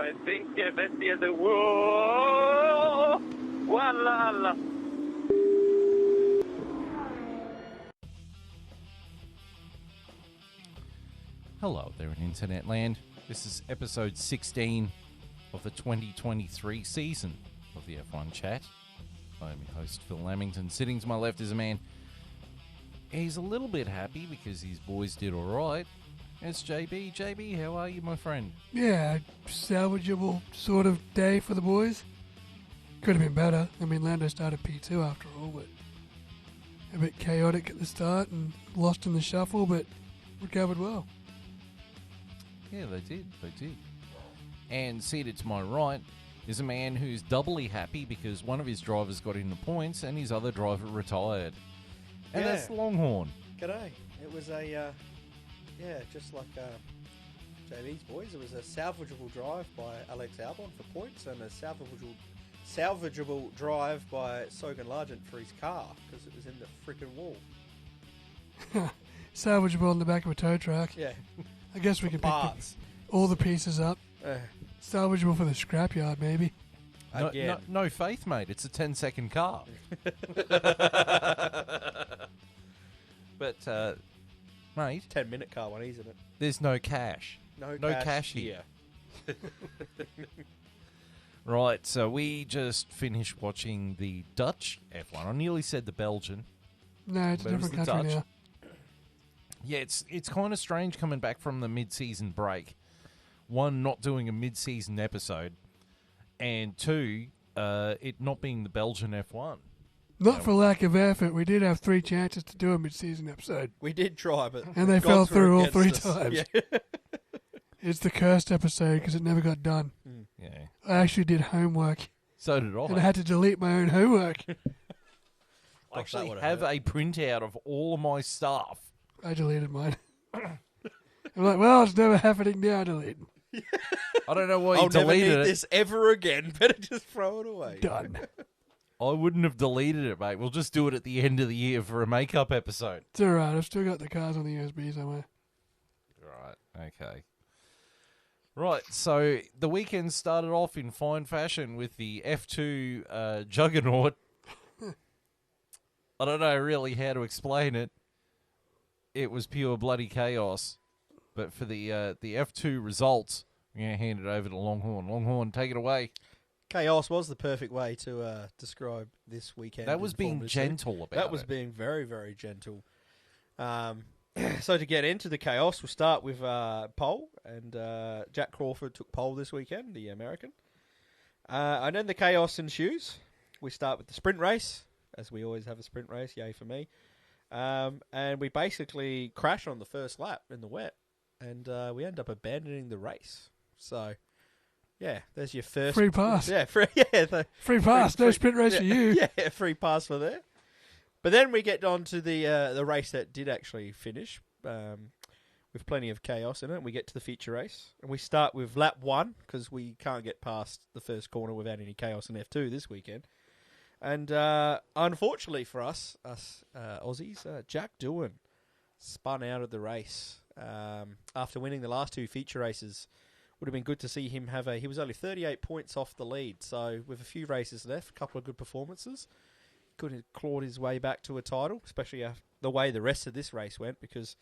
I think that is the whoa, walla. Hello there in Internetland. This is episode 16 of the 2023 season of the F1 Chat. I'm your host, Phil Lamington. Sitting to my left is a man. He's a little bit happy because his boys did alright. It's JB. JB, how are you, my friend? Yeah, salvageable sort of day for the boys. Could have been better. I mean, Lando started P2 after all, but a bit chaotic at the start and lost in the shuffle, but recovered well. Yeah, they did. And seated to my right is a man who's doubly happy because one of his drivers got in the points and his other driver retired. And that's Longhorn. G'day. It was just like JB's boys, it was a salvageable drive by Alex Albon for points and a salvageable drive by Sogan Largent for his car because it was in the frickin' wall. Salvageable on the back of a tow truck. Yeah. I guess we can pick all the pieces up. Salvageable for the scrapyard, maybe. No faith, mate. It's a 10-second car. But, mate, 10-minute car one, isn't it? there's no cash. No cash here. Right, so we just finished watching the Dutch F1. I nearly said the Belgian. No, it's a But it was different the country Dutch. now. Yeah, it's kind of strange coming back from the mid-season break. One, not doing a mid-season episode, and two, it not being the Belgian F1. Not for lack of effort. We did have 3 chances to do a mid-season episode. We did try, but And they fell through all 3 against us. times. Yeah. It's the cursed episode because it never got done. Yeah, I actually did homework, so did I. and I had to delete my own homework. I actually have a printout of all of my stuff. I deleted mine. I'm like, well, it's never happening now, delete. I don't know why you I'll never need deleted it. this ever again. Better just throw it away. Done. I wouldn't have deleted it, mate. We'll just do it at the end of the year for a makeup episode. It's alright, I've still got the cars on the USB somewhere. Right, okay. Right, so the weekend started off in fine fashion with the F2 juggernaut. I don't know really how to explain it. It was pure bloody chaos. But for the F2 results, I'm going to hand it over to Longhorn. Longhorn, take it away. Chaos was the perfect way to describe this weekend. That was in being Formula 2. gentle about it. That was being very, very gentle. So to get into the chaos, we'll start with pole, and Jack Crawford took pole this weekend, the American. And then the chaos ensues. We start with the sprint race, as we always have a sprint race, yay for me. And we basically crash on the first lap in the wet, and we end up abandoning the race. So, yeah, there's your first... Free pass. Yeah, free pass, no sprint race for you. Yeah, free pass for there. But then we get on to the race that did actually finish with plenty of chaos in it. We get to the feature race, and we start with lap 1 because we can't get past the first corner without any chaos in F2 this weekend. And unfortunately for us Aussies, Jack Doohan spun out of the race after winning the last 2 feature races. Would have been good to see him have he was only 38 points off the lead, so with a few races left, a couple of good performances, could have clawed his way back to a title, especially the way the rest of this race went, because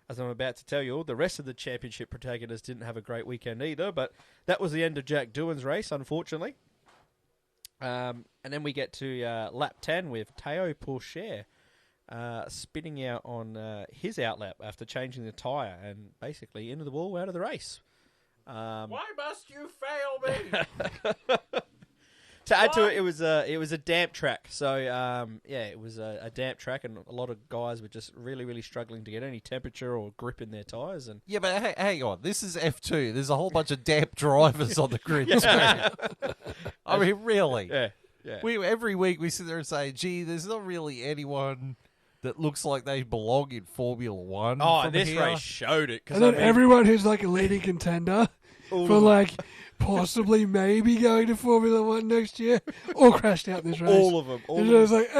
as I'm about to tell you all, the rest of the championship protagonists didn't have a great weekend either, but that was the end of Jack Doohan's race, unfortunately. And then we get to lap 10 with Théo Pourchaire spinning out on his outlap after changing the tyre and basically into the wall, out of the race. Why must you fail me? To add to it, it was a damp track. So it was a damp track, and a lot of guys were just really, really struggling to get any temperature or grip in their tyres. And Yeah, but hang on. This is F2. There's a whole bunch of damp drivers on the grid too. I mean, really. yeah. Every week we sit there and say, gee, there's not really anyone that looks like they belong in Formula One. Oh, from this here. race showed it. And then everyone who's like a leading contender for like possibly maybe going to Formula One next year all crashed out this race. All of them. And I was like,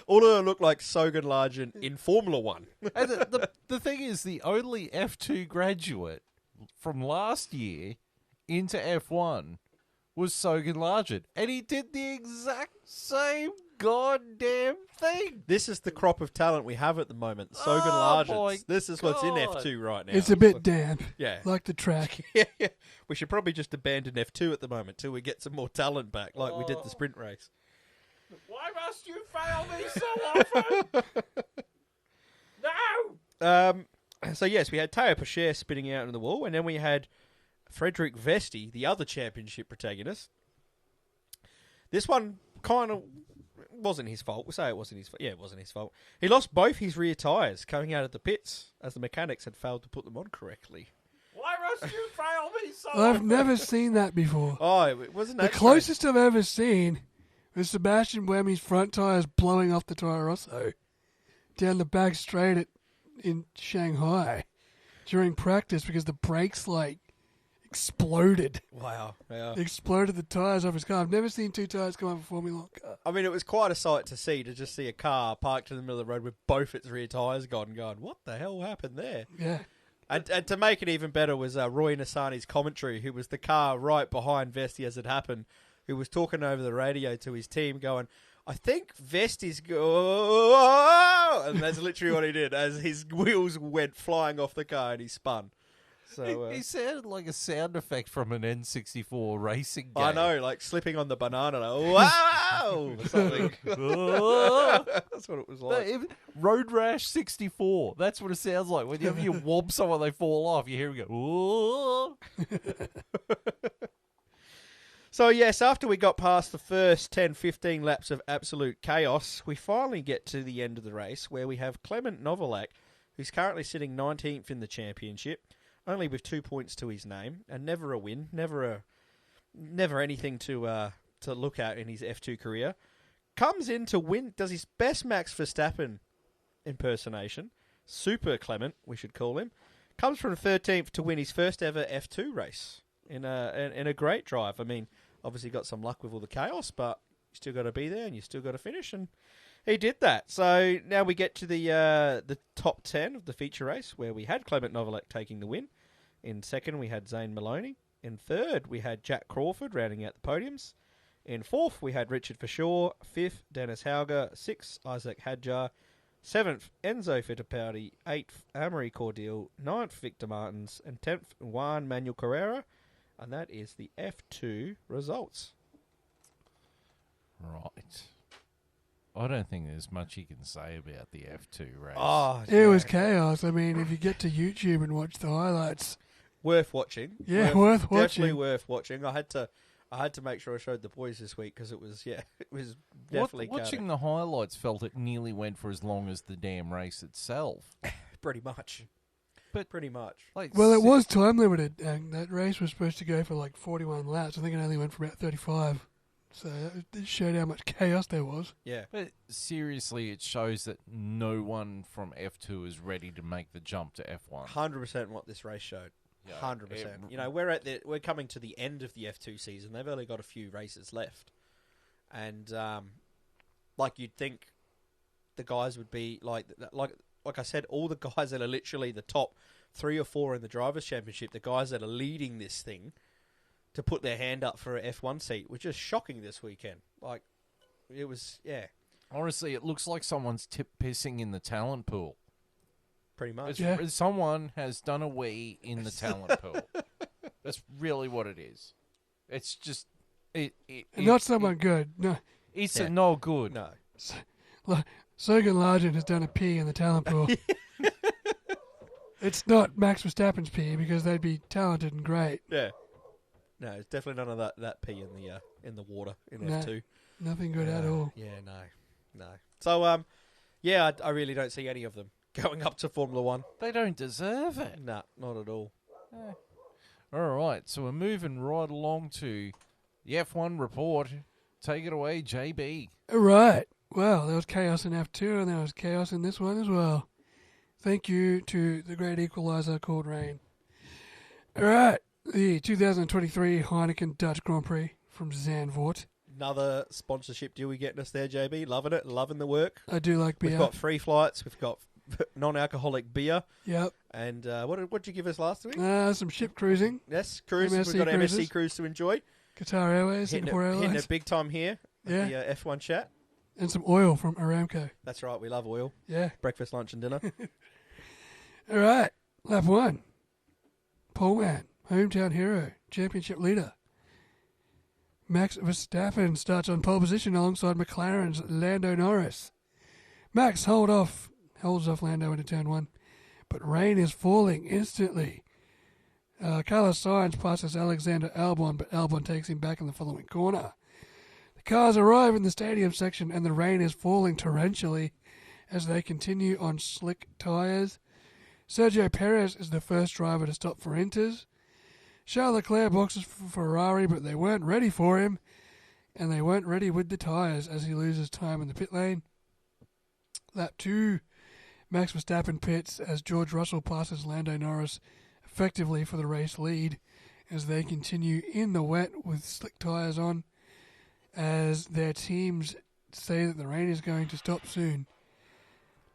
All of them look like Sogan Largent in Formula One. And the thing is, the only F2 graduate from last year into F1 was Sogan Largent, and he did the exact same goddamn thing. This is the crop of talent we have at the moment. Sogan Oh, Largents. my This is what's in God. F2 right now. It's a bit damp, Yeah. like the track. Yeah. We should probably just abandon F2 at the moment till we get some more talent back, like we did the sprint race. Why must you fail me so often? No! So, yes, we had Teo Pacher spinning out in the wall, and then we had Frederick Vesti, the other championship protagonist. This one kind of wasn't his fault. We'll say it wasn't his fault. Yeah, it wasn't his fault. He lost both his rear tyres coming out of the pits as the mechanics had failed to put them on correctly. Why must you fail me so I've often? never seen that before. Oh, it wasn't The that closest I've ever seen was Sebastian Buemi's front tyres blowing off the Toro Rosso down the back straight in Shanghai during practice because the brakes, exploded. Wow. Yeah. Exploded the tyres off his car. I've never seen two tyres come off a Formula 1 car. I mean, it was quite a sight to just see a car parked in the middle of the road with both its rear tyres gone and going, what the hell happened there? Yeah. And to make it even better was Roy Nassani's commentary, who was the car right behind Vesti as it happened, who was talking over the radio to his team going, I think Vesti's and that's literally what he did as his wheels went flying off the car and he spun. So He sounded like a sound effect from an N64 racing game. I know, like slipping on the banana. Wow! Or something. That's what it was like. Road Rash 64. That's what it sounds like. Whenever you wobble someone, they fall off. You hear him go, "Whoa." So, yes, after we got past the first 10, 15 laps of absolute chaos, we finally get to the end of the race where we have Clement Novalak, who's currently sitting 19th in the championship, only with 2 points to his name, and never a win, never anything to look at in his F2 career. Comes in to win, does his best Max Verstappen impersonation, Super Clement, we should call him, comes from 13th to win his first ever F2 race in a great drive. I mean, obviously got some luck with all the chaos, but you still got to be there and you still got to finish, and he did that. So now we get to the top 10 of the feature race, where we had Clement Novalak taking the win. In second, we had Zane Maloney. In third, we had Jack Crawford rounding out the podiums. In fourth, we had Richard Verschoor. Fifth, Dennis Hauger. Sixth, Isaac Hadjar. Seventh, Enzo Fittipaldi. Eighth, Amory Cordial. Ninth, Victor Martins. And 10th, Juan Manuel Carrera. And that is the F2 results. Right. I don't think there's much you can say about the F2 race. Oh, It was chaos. I mean, if you get to YouTube and watch the highlights, worth watching. Yeah, worth watching. Definitely worth watching. I had to make sure I showed the boys this week because it was definitely Watching the highlights felt it nearly went for as long as the damn race itself. pretty much. But Pretty much. well, it was time limited, and that race was supposed to go for 41 laps. I think it only went for about 35. So it showed how much chaos there was. Yeah. But seriously, it shows that no one from F2 is ready to make the jump to F1. 100% what this race showed. Yeah, 100%. You know, we're coming to the end of the F2 season. They've only got a few races left. And you'd think the guys would be like I said, all the guys that are literally the top 3 or 4 in the Drivers' Championship, the guys that are leading this thing to put their hand up for an F1 seat, were just shocking this weekend. It was, yeah. Honestly, it looks like someone's pissing in the talent pool. Pretty much. Yeah. Someone has done a wee in the talent pool. That's really what it is. It's just... Not someone good. No. It's Yeah. no good. No. Sogan Largent has done a pee in the talent pool. It's not Max Verstappen's pee because they'd be talented and great. Yeah. No, it's definitely none of that pee in the water in No. F2. Nothing good at all. Yeah, no. So, yeah, I really don't see any of them going up to Formula One. They don't deserve it. Nah, not at all. All right, so we're moving right along to the F1 report. Take it away, JB. Right. Well, there was chaos in F2 and there was chaos in this one as well. Thank you to the great equalizer called rain. All right. The 2023 Heineken Dutch Grand Prix from Zandvoort. Another sponsorship deal we getting us there, JB. Loving it. Loving the work. I do like beer. We've got free flights. We've got non-alcoholic beer. Yep. And what did you give us last week? Some ship cruising. Yes, cruise. MSC We've got an cruises. MSC cruise to enjoy. Qatar Airways, Hitting Singapore Airlines. it big time here at the F1 chat. And some oil from Aramco. That's right, we love oil. Yeah. Breakfast, lunch and dinner. All right. Lap 1. Pole man, hometown hero, championship leader. Max Verstappen starts on pole position alongside McLaren's Lando Norris. Max holds off Lando into turn 1, but rain is falling instantly. Carlos Sainz passes Alexander Albon, but Albon takes him back in the following corner. The cars arrive in the stadium section and the rain is falling torrentially as they continue on slick tyres. Sergio Perez is the first driver to stop for inters. Charles Leclerc boxes for Ferrari, but they weren't ready for him, and they weren't ready with the tyres as he loses time in the pit lane. Lap 2, Max Verstappen pits as George Russell passes Lando Norris effectively for the race lead as they continue in the wet with slick tyres on as their teams say that the rain is going to stop soon.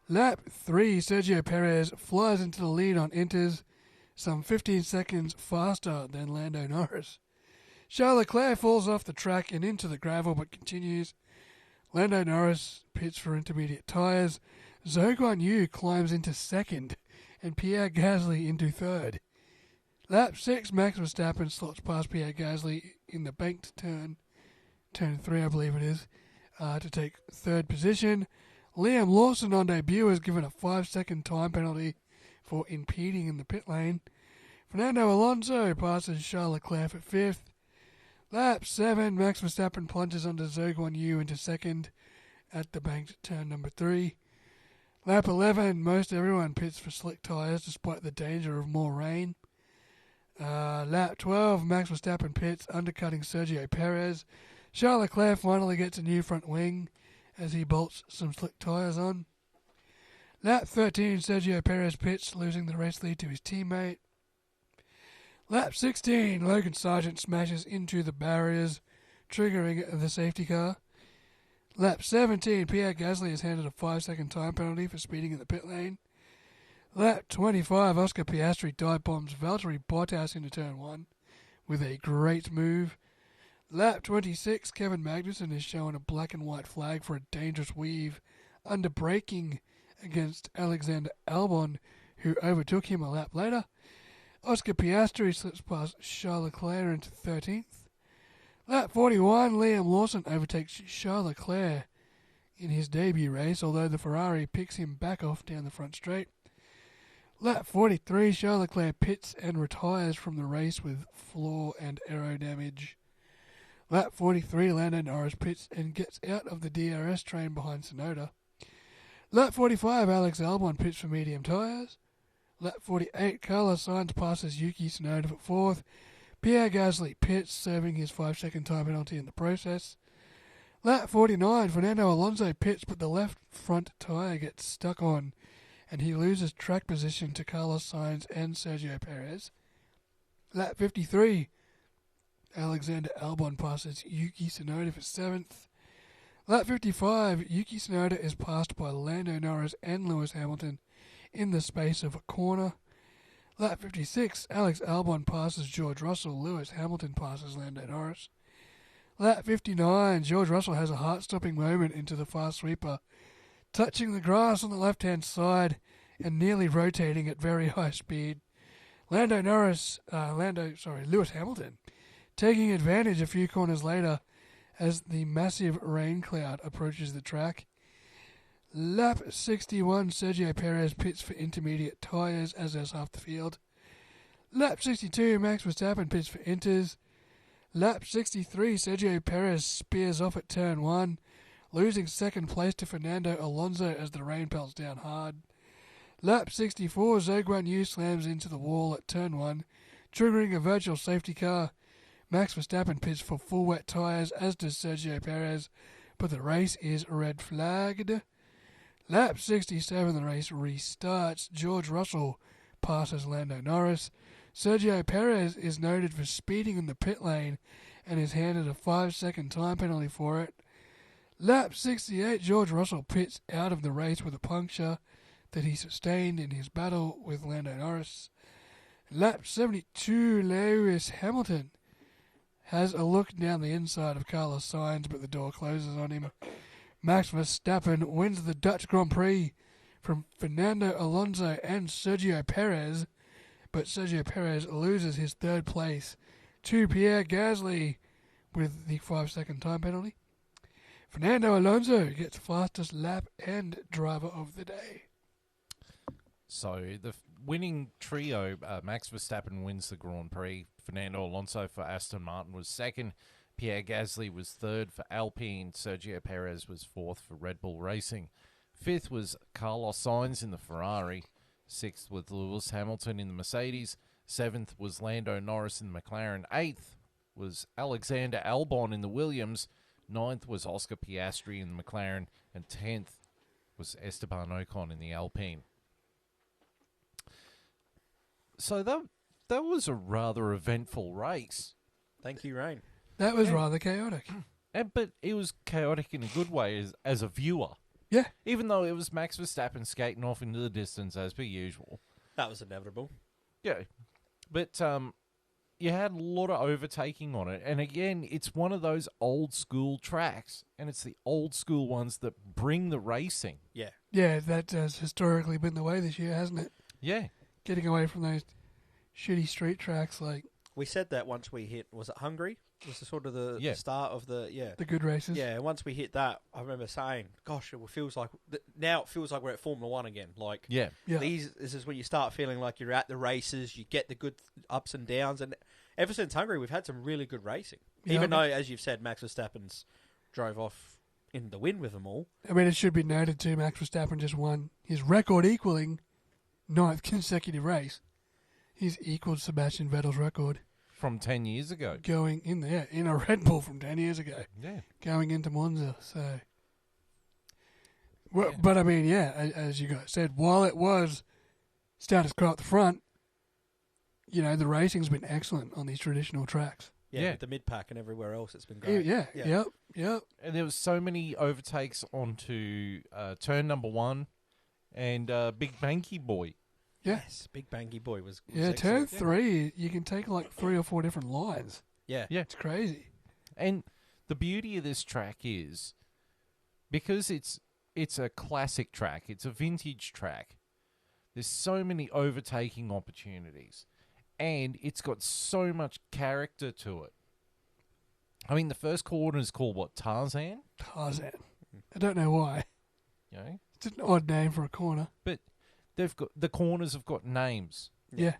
Lap 3, Sergio Perez flies into the lead on inters, some 15 seconds faster than Lando Norris. Charles Leclerc falls off the track and into the gravel but continues. Lando Norris pits for intermediate tyres. Zhou Guanyu climbs into second and Pierre Gasly into third. Lap 6, Max Verstappen slots past Pierre Gasly in the banked turn 3 I believe it is, to take third position. Liam Lawson on debut is given a 5-second time penalty for impeding in the pit lane. Fernando Alonso passes Charles Leclerc at 5th. Lap 7, Max Verstappen plunges under Zhou Guanyu into second at the banked turn number 3. Lap 11, most everyone pits for slick tyres despite the danger of more rain. Lap 12, Max Verstappen pits, undercutting Sergio Perez. Charles Leclerc finally gets a new front wing as he bolts some slick tyres on. Lap 13, Sergio Perez pits, losing the race lead to his teammate. Lap 16, Logan Sargent smashes into the barriers, triggering the safety car. Lap 17, Pierre Gasly is handed a 5-second time penalty for speeding in the pit lane. Lap 25, Oscar Piastri dive bombs Valtteri Bottas into turn 1 with a great move. Lap 26, Kevin Magnussen is shown a black and white flag for a dangerous weave under braking against Alexander Albon, who overtook him a lap later. Oscar Piastri slips past Charles Leclerc into 13th. Lap 41, Liam Lawson overtakes Charles Leclerc in his debut race, although the Ferrari picks him back off down the front straight. Lap 43, Charles Leclerc pits and retires from the race with floor and aero damage. Lap 43, Lando Norris pits and gets out of the DRS train behind Tsunoda. Lap 45, Alex Albon pits for medium tyres. Lap 48, Carlos Sainz passes Yuki Tsunoda for 4th. Pierre Gasly pits, serving his 5-second time penalty in the process. Lap 49, Fernando Alonso pits, but the left front tyre gets stuck on, and he loses track position to Carlos Sainz and Sergio Perez. Lap 53, Alexander Albon passes Yuki Tsunoda for 7th. Lap 55, Yuki Tsunoda is passed by Lando Norris and Lewis Hamilton in the space of a corner. Lap 56, Alex Albon passes George Russell. Lewis Hamilton passes Lando Norris. Lap 59, George Russell has a heart-stopping moment into the fast sweeper, touching the grass on the left-hand side and nearly rotating at very high speed. Lewis Hamilton, taking advantage a few corners later as the massive rain cloud approaches the track. Lap 61, Sergio Perez pits for intermediate tyres, as does half the field. Lap 62, Max Verstappen pits for inters. Lap 63, Sergio Perez spears off at turn 1, losing second place to Fernando Alonso as the rain pelts down hard. Lap 64, Zhou Guanyu slams into the wall at turn 1, triggering a virtual safety car. Max Verstappen pits for full wet tyres, as does Sergio Perez, but the race is red flagged. Lap 67, the race restarts. George Russell passes Lando Norris. Sergio Perez is noted for speeding in the pit lane and is handed a 5-second time penalty for it. Lap 68, George Russell pits out of the race with a puncture. that he sustained in his battle with Lando Norris. Lap 72, Lewis Hamilton has a look down the inside of Carlos Sainz, but the door closes on him. Max Verstappen wins the Dutch Grand Prix from Fernando Alonso and Sergio Perez, but Sergio Perez loses his third place to Pierre Gasly with the 5-second time penalty. Fernando Alonso gets fastest lap and driver of the day. So the winning trio, Max Verstappen wins the Grand Prix. Fernando Alonso for Aston Martin was second. Pierre Gasly was third for Alpine. Sergio Perez was fourth for Red Bull Racing. Fifth was Carlos Sainz in the Ferrari. Sixth was Lewis Hamilton in the Mercedes. Seventh was Lando Norris in the McLaren. Eighth was Alexander Albon in the Williams. Ninth was Oscar Piastri in the McLaren. And 10th was Esteban Ocon in the Alpine. So that was a rather eventful race. Thank you, Rain. That was rather chaotic. But it was chaotic in a good way as a viewer. Yeah. Even though it was Max Verstappen skating off into the distance as per usual. That was inevitable. Yeah. But you had a lot of overtaking on it. And again, it's one of those old school tracks. And it's the old school ones that bring the racing. Yeah. Yeah, that has historically been the way this year, hasn't it? Yeah. Getting away from those shitty street tracks like We said that once we hit, was it Hungary? Was the sort of the start of the, the good races. Yeah, once we hit that, I remember saying, gosh, it feels like, now it feels like we're at Formula One again. Like, Yeah. this is when you start feeling like you're at the races, you get the good ups and downs, and ever since Hungary, we've had some really good racing. Yeah, Even though, as you've said, Max Verstappen's drove off in the win with them all. I mean, it should be noted too, Max Verstappen just won his record-equaling 9th consecutive race. He's equaled Sebastian Vettel's record. From 10 years ago. Going in there, in a Red Bull from 10 years ago. Yeah. Going into Monza, so... Well, but I mean, as you guys said, while it was status quo at the front, you know, the racing's been excellent on these traditional tracks. Yeah, with the mid-pack and everywhere else, it's been great. Yep. And there was so many overtakes onto turn number 1 and Big Banky Boy. Yes, Big Bangy Boy was turn excellent. 3, you can take like 3 or 4 different lines. Yeah. It's crazy. And the beauty of this track is, because it's a classic track, it's a vintage track, there's so many overtaking opportunities. And it's got so much character to it. I mean, the first corner is called, what, Tarzan? Tarzan. I don't know why. You know? It's an odd name for a corner. But the corners have got names. Yeah.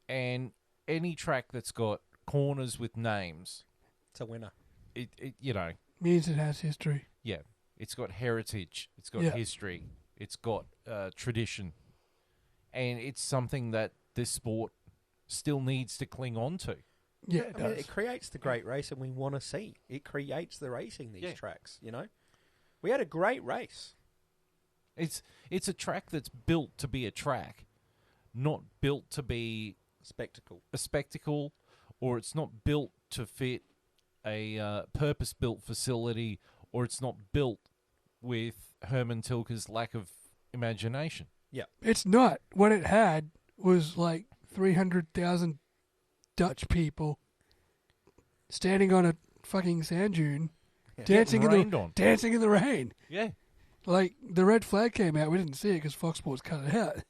And any track that's got corners with names, It's a winner. it you know, Means it has history. yeah, it's got heritage, it's got history, it's got tradition, and it's something that this sport still needs to cling on to. Yeah, I mean, it creates the great racing we want to see. It creates the racing, these tracks, you know? We had a great race. It's a track that's built to be a track, not built to be a spectacle, or it's not built to fit a purpose-built facility, or it's not built with Herman Tilke's lack of imagination. Yeah. It's not. What it had was like 300,000 Dutch people standing on a fucking sand dune, dancing in the rain. Yeah. Like, the red flag came out. We didn't see it because Fox Sports cut it out. It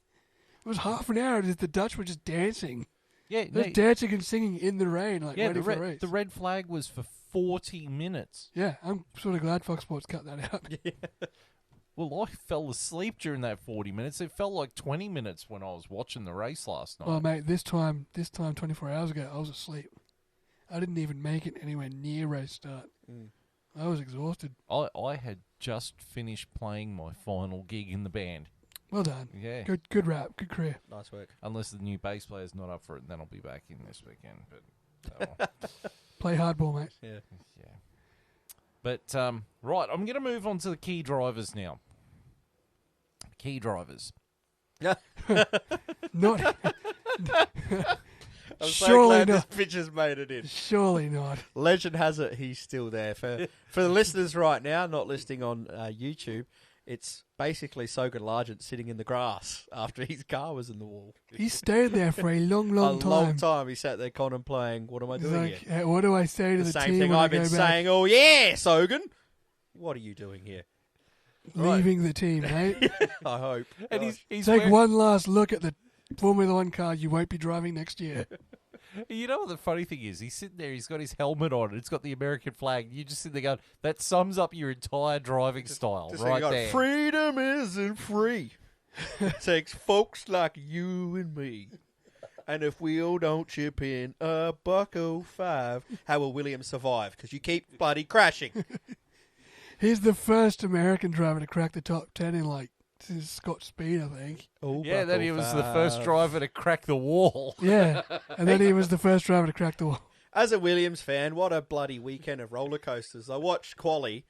was half an hour that the Dutch were just dancing. Yeah, They were dancing and singing in the rain, like waiting for the race. The red flag was for 40 minutes. Yeah, I'm sort of glad Fox Sports cut that out. Well, I fell asleep during that 40 minutes. It felt like 20 minutes when I was watching the race last night. Oh, mate, this time 24 hours ago, I was asleep. I didn't even make it anywhere near race start. I was exhausted. I had just finished playing my final gig in the band. Well done. Yeah. Good rap. Good career. Nice work. Unless the new bass player's not up for it, then I'll be back in this weekend. But Play hardball, mate. Yeah. yeah. But right, I'm going to move on to the key drivers now. Key drivers. Not. I'm so Surely glad not. this picture's made it in. Surely not. Legend has it he's still there. For the listeners right now, not listening on YouTube, It's basically Sogan Largent sitting in the grass after his car was in the wall. He stayed there for a long time. A long time. He sat there contemplating, what am I He's doing like, here? what do I say to The the same team thing when I I've been go back? saying all year, Sogan. What are you doing here? Leaving the team, mate. I hope. And he's Take wearing- one last look at the Formula One car you won't be driving next year. You know what the funny thing is? He's sitting there, he's got his helmet on, and it's got the American flag. You just sit there going, that sums up your entire driving style Just right like, there. freedom isn't free. It takes folks like you and me. And if we all don't chip in $1.05, how will Williams survive? Because you keep bloody crashing. He's the first American driver to crack the top 10 in, like, since Scott Speed, I think. Yeah, then he was the first driver to crack the wall. Yeah, and then he was the first driver to crack the wall. As a Williams fan, what a bloody weekend of roller coasters. I watched Quali,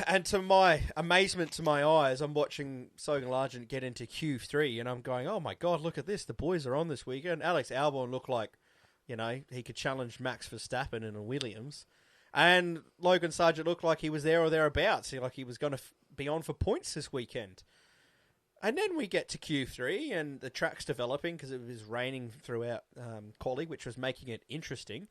and to my amazement to my eyes, I'm watching Sogan Largent get into Q3, and I'm going, oh my God, look at this. The boys are on this weekend. Alex Albon looked like, he could challenge Max Verstappen in a Williams. And Logan Sargent looked like he was there or thereabouts, like he was going to be on for points this weekend. And then we get to Q3, and the track's developing because it was raining throughout Quali, which was making it interesting.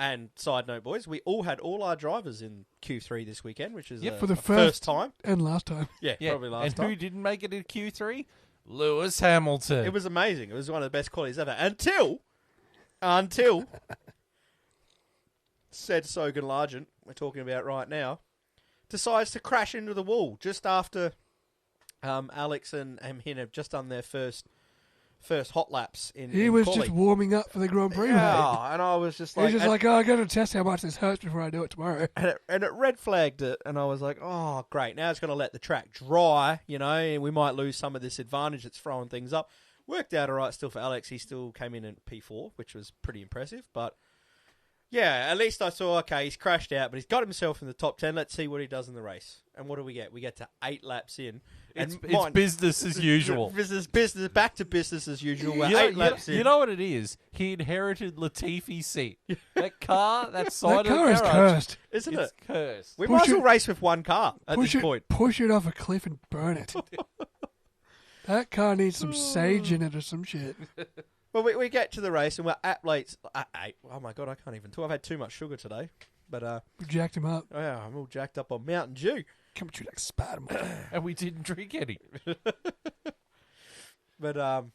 And side note, boys, we all had all our drivers in Q3 this weekend, which is For the a first time. And last time. Yeah, probably last and time. who didn't make it in Q3? Lewis Hamilton. It was amazing. It was one of the best qualities ever. Until said Sogan Largent, we're talking about right now, decides to crash into the wall just after Alex and Hin have just done their first hot laps in He was quali. just warming up for the Grand Prix, mate. Yeah, and I was just like... He's just like, I got to test how much this hurts before I do it tomorrow. And it red flagged it, and I was like, oh, great. Now it's going to let the track dry, and we might lose some of this advantage that's throwing things up. Worked out all right still for Alex. He still came in at P4, which was pretty impressive. But, yeah, at least I saw, okay, he's crashed out, but he's got himself in the top 10. Let's see what he does in the race. And what do we get? We get to 8 laps in. It's business as usual. Business, back to business as usual. We're You know- 8 laps in. You know what it is? He inherited Latifi's seat. That car, that side That car of is the garage, cursed. Isn't it's it? cursed. We Push might as well it- race with one car at this point. Push it off a cliff and burn it. That car needs some sage in it or some shit. Well, we get to the race, and we're at late. At 8. Oh, my God, I can't even talk. I've had too much sugar today. But, We jacked him up. oh, yeah, I'm all jacked up on Mountain Dew. Come at you like Spider-Man. And we didn't drink any. But, oh,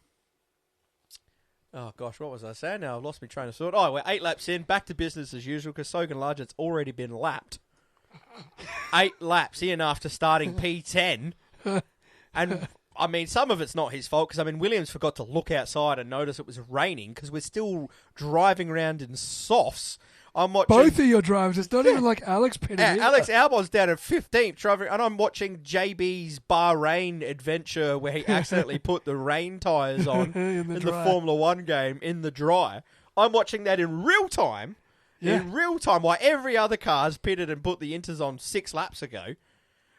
gosh, what was I saying now? I've lost my train of thought. Oh, we're 8 laps in, back to business as usual, because Sogan Largent's already been lapped. 8 laps in after starting P10. And, I mean, some of it's not his fault, because, Williams forgot to look outside and notice it was raining, because we're still driving around in softs. I'm watching... Both of your drivers. It's not even like Alex pitted in. Alex Albon's down at 15th, driving, and I'm watching JB's Bahrain adventure where he accidentally put the rain tyres on In the the dry. Formula One game in the dry. I'm watching that in real time. Yeah. In real time, while every other car's pitted and put the inters on 6 laps ago.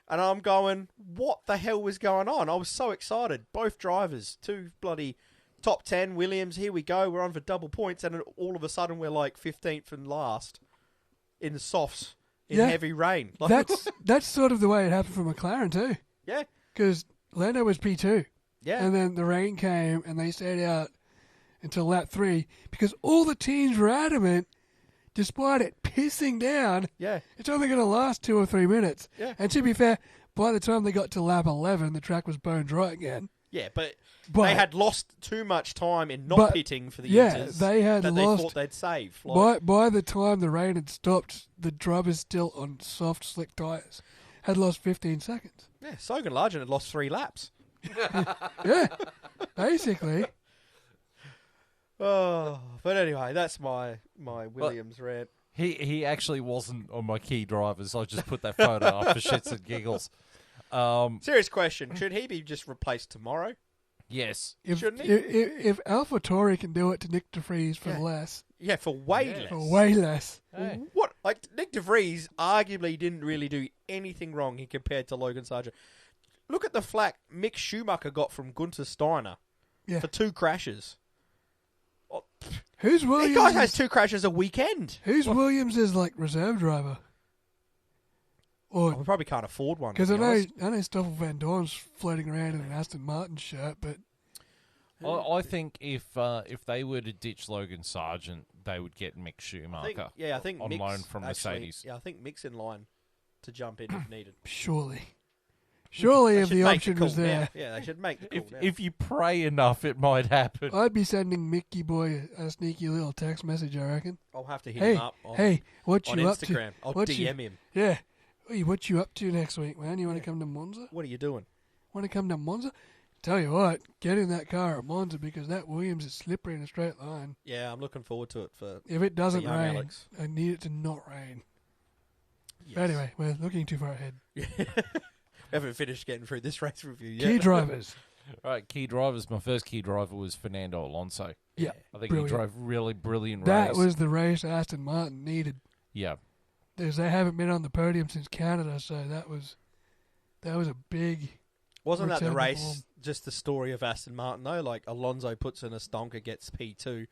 And I'm going, what the hell was going on? I was so excited. Both drivers, 2 bloody top 10, Williams, here we go. We're on for double points. And all of a sudden, we're like 15th and last in the softs in Yeah. heavy rain. Like, That's sort of the way it happened for McLaren too. yeah, Because Lando was P2. yeah. And then the rain came and they stayed out until lap 3 because all the teams were adamant, despite it pissing down, Yeah. it's only going to last 2 or 3 minutes. Yeah. And to be fair, by the time they got to lap 11, the track was bone dry again. Yeah, but But they had lost too much time in not but- pitting for the yeah, inters they had that lost- they thought they'd save. Like, by the time the rain had stopped, the drivers still on soft, slick tyres had lost 15 seconds. yeah, Sogan Largent had lost 3 laps. Yeah, basically. Oh, but anyway, that's my Williams rant. He actually wasn't on my key drivers. I just put that photo up for shits and giggles. Serious question: should he be just replaced tomorrow? Yes. If Shouldn't he? if AlphaTauri can do it to Nick DeVries for Yeah. less, Yeah, for way Yeah. less. for way less. Hey. What? Like Nick DeVries arguably didn't really do anything wrong in compared to Logan Sargent. Look at the flack Mick Schumacher got from Gunter Steiner Yeah. for 2 crashes. Who's He Williams? guy has 2 crashes a weekend. Who's Williams' like reserve driver? Or We probably can't afford one. because to be I know Stoffel Van Dorn's floating around in an Aston Martin shirt, but I think if they were to ditch Logan Sargent, they would get Mick Schumacher. I think on Mick's loan from actually- Mercedes. Yeah, I think Mick's in line to jump in if needed. surely They if should the make option call was there, now. Yeah, they should make the call now. If you pray enough, it might happen. I'd be sending Mickey Boy a sneaky little text message, I reckon. I'll have to hit Hey, him up on, hey, what on you up to? Instagram. I'll What DM you- him. Yeah. Hey, what you up to next week, man? You want to come to Monza? What are you doing? Want to come to Monza? Tell you what, get in that car at Monza because that Williams is slippery in a straight line. Yeah, I'm looking forward to it for If it doesn't young rain, Alex. I need it to not rain. Yes. But anyway, we're looking too far ahead. We haven't finished getting through this race review yet. Key drivers. Right, key drivers. My first key driver was Fernando Alonso. Yeah, I think brilliant. he drove really brilliant That race. was the race Aston Martin needed. Yeah. Because they haven't been on the podium since Canada, so that was a big. Wasn't that the return to race, form. just the story of Aston Martin, though? Like, Alonso puts in a stonker, gets P2,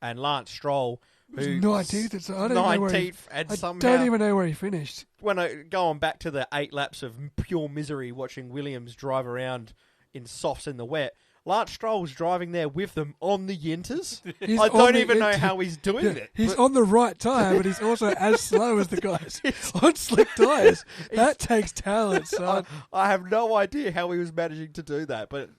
and Lance Stroll, It who... was 19th. So I don't know where he, 19th, and I somehow... don't even know where he finished. Going back to the 8 laps of pure misery watching Williams drive around in softs in the wet, Lance Stroll's driving there with them on the Yinters. He's I on don't the even know Inter- how he's doing Yeah, it. he's but on the right tyre, but he's also as slow as the guys on slick tyres. That takes talent, son. I have no idea how he was managing to do that, but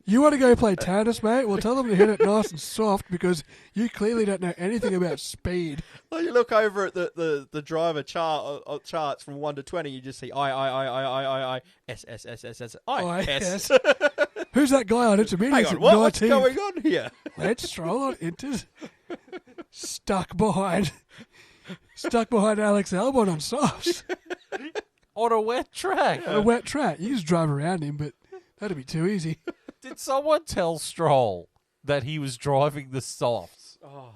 You want to go play tennis, mate? Well, tell them to hit it nice and soft because you clearly don't know anything about speed. when you look over at the driver charts from 1 to 20, you just see I, S, S, S, S, S, I, S. Who's that guy on intermediates Hang at on, what's 19? going on here? Let's Stroll on Inters. Stuck behind Alex Albon on softs. On a wet track. On a wet track. You just drive around him, but that'd be too easy. Did someone tell Stroll that he was driving the softs? Oh.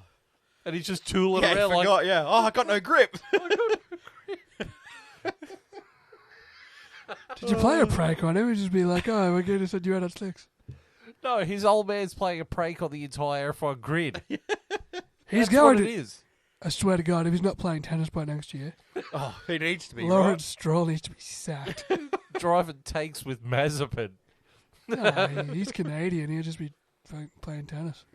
And he's just tooling Yeah, I around like... forgot, yeah. Oh, I got no grip. Did you play a prank on him and just be like, oh, we're going to send you out on slicks? No, his old man's playing a prank on the entire F1 grid. He's That's going what to... it is. I swear to God, if he's not playing tennis by next year, Oh, he needs to be, Lawrence Stroll needs to be sacked. Driving takes with Mazepin. No, he's Canadian. He'll just be playing tennis.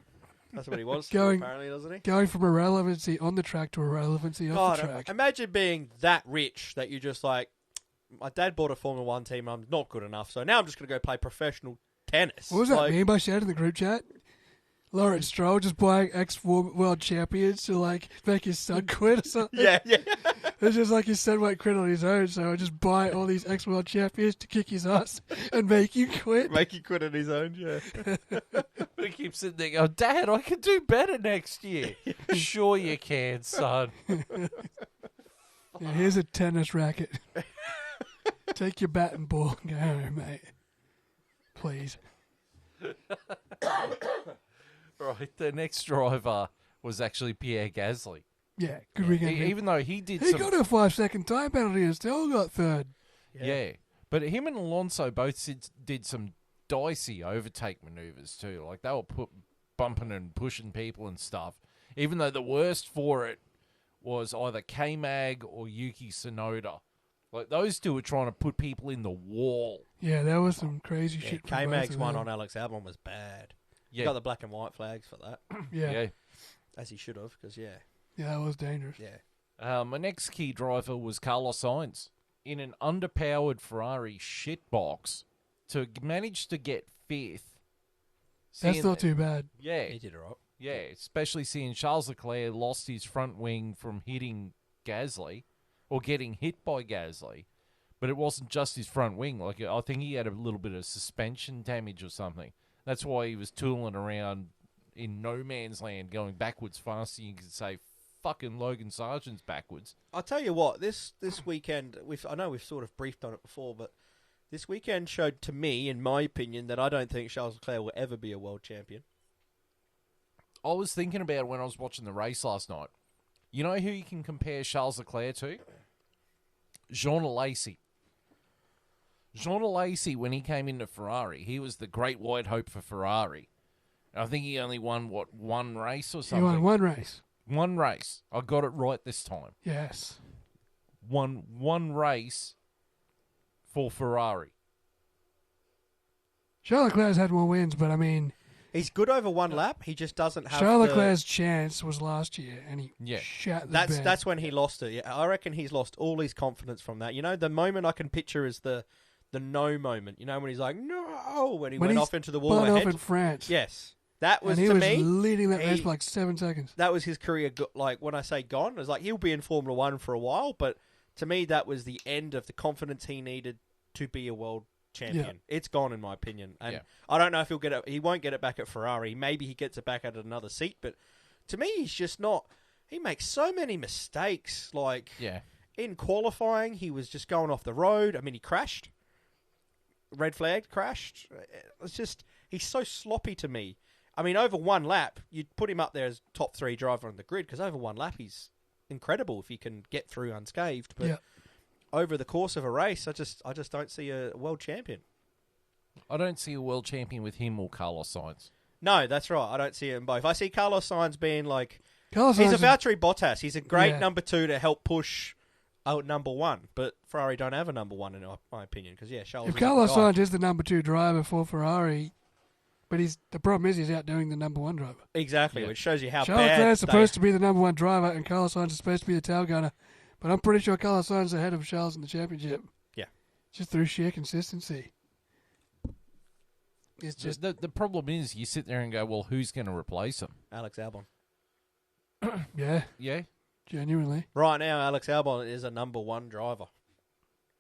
That's what he wants Going- to, apparently, doesn't he? Going from irrelevancy on the track to irrelevancy off the God, track. imagine being that rich that you just like, my dad bought a Formula 1 team and I'm not good enough, so now I'm just going to go play professional tennis. What was that Like, meme I shared in the group chat? Lawrence Stroll just buying ex-world champions to, like, make his son quit or something. Yeah, yeah. It's just like his son won't quit on his own, so I just buy all these ex-world champions to kick his ass and make you quit. Make you quit on his own, yeah. He keeps sitting there going, Dad, I can do better next year. Sure you can, son. Yeah, here's a tennis racket. Take your bat and ball and go home, mate. Please. Right, the next driver was actually Pierre Gasly. Yeah, good weekend. man. Even though he did He some... got a 5-second time penalty and still got third. Yeah. But him and Alonso both did some dicey overtake maneuvers too. Like, they were bumping and pushing people and stuff. Even though the worst for it was either K-Mag or Yuki Tsunoda. Like, those two were trying to put people in the wall. Yeah, that was some crazy Yeah, shit. from K-Mag's both of one them. on Alex Albon was bad. He Yeah. got the black and white flags for that, Yeah, as he should have, because, yeah. that was dangerous. Yeah. My next key driver was Carlos Sainz. In an underpowered Ferrari shitbox to manage to get fifth. That's Seeing not that- too bad. Yeah, He did it right. yeah, especially seeing Charles Leclerc lost his front wing from hitting Gasly, or getting hit by Gasly. But it wasn't just his front wing. Like, I think he had a little bit of suspension damage or something. That's why he was tooling around in no man's land, going backwards faster. You could say, fucking Logan Sargent's backwards. I'll tell you what, this weekend, I know we've sort of briefed on it before, but this weekend showed to me, in my opinion, that I don't think Charles Leclerc will ever be a world champion. I was thinking about it when I was watching the race last night. You know who you can compare Charles Leclerc to? Jean Alesi. Jean Alesi, when he came into Ferrari, he was the great white hope for Ferrari. I think he only won, one race or He something? won one race. One race. I got it right this time. Yes. Won one race for Ferrari. Charles Leclerc's had more wins, but I mean, He's good over one lap. He just doesn't have Charles Leclerc's chance was last year, and he shat the bed. That's when he lost it. Yeah, I reckon he's lost all his confidence from that. You know, the moment I can picture is the no moment. You know, when he's like, no, when he went off into the wall spun ahead. off in France. Yes. That was, and he to was me, leading that race for like 7 seconds. that was his career. Like, when I say gone, it's like he'll be in Formula One for a while, but to me, that was the end of the confidence he needed to be a world champion. Yeah. It's gone, in my opinion. And I don't know if he'll get it. He won't get it back at Ferrari. Maybe he gets it back at another seat, but to me, he's just not. He makes so many mistakes. Like, in qualifying, he was just going off the road. I mean, he crashed. Red flag, crashed. It's just, he's so sloppy to me. I mean, over one lap, you'd put him up there as top 3 driver on the grid, because over one lap, he's incredible if he can get through unscathed. But over the course of a race, I just don't see a world champion. I don't see a world champion with him or Carlos Sainz. No, that's right. I don't see him both. I see Carlos Sainz being like, he's Sainz a Valtteri Bottas. He's a great number 2 to help push out number 1. But Ferrari don't have a number 1 in my opinion. Because Charles. If Carlos Sainz is the number 2 driver for Ferrari, but the problem is he's outdoing the number 1 driver. Exactly, which shows you how Charles bad. Leclerc's supposed to be the number 1 driver, and Carlos Sainz is supposed to be the tail gunner. But I'm pretty sure Carlos Sainz is ahead of Charles in the championship. Yeah, just through sheer consistency. It's just the problem is you sit there and go, well, who's going to replace him? Alex Albon. Yeah. Genuinely. Right now, Alex Albon is a number 1 driver.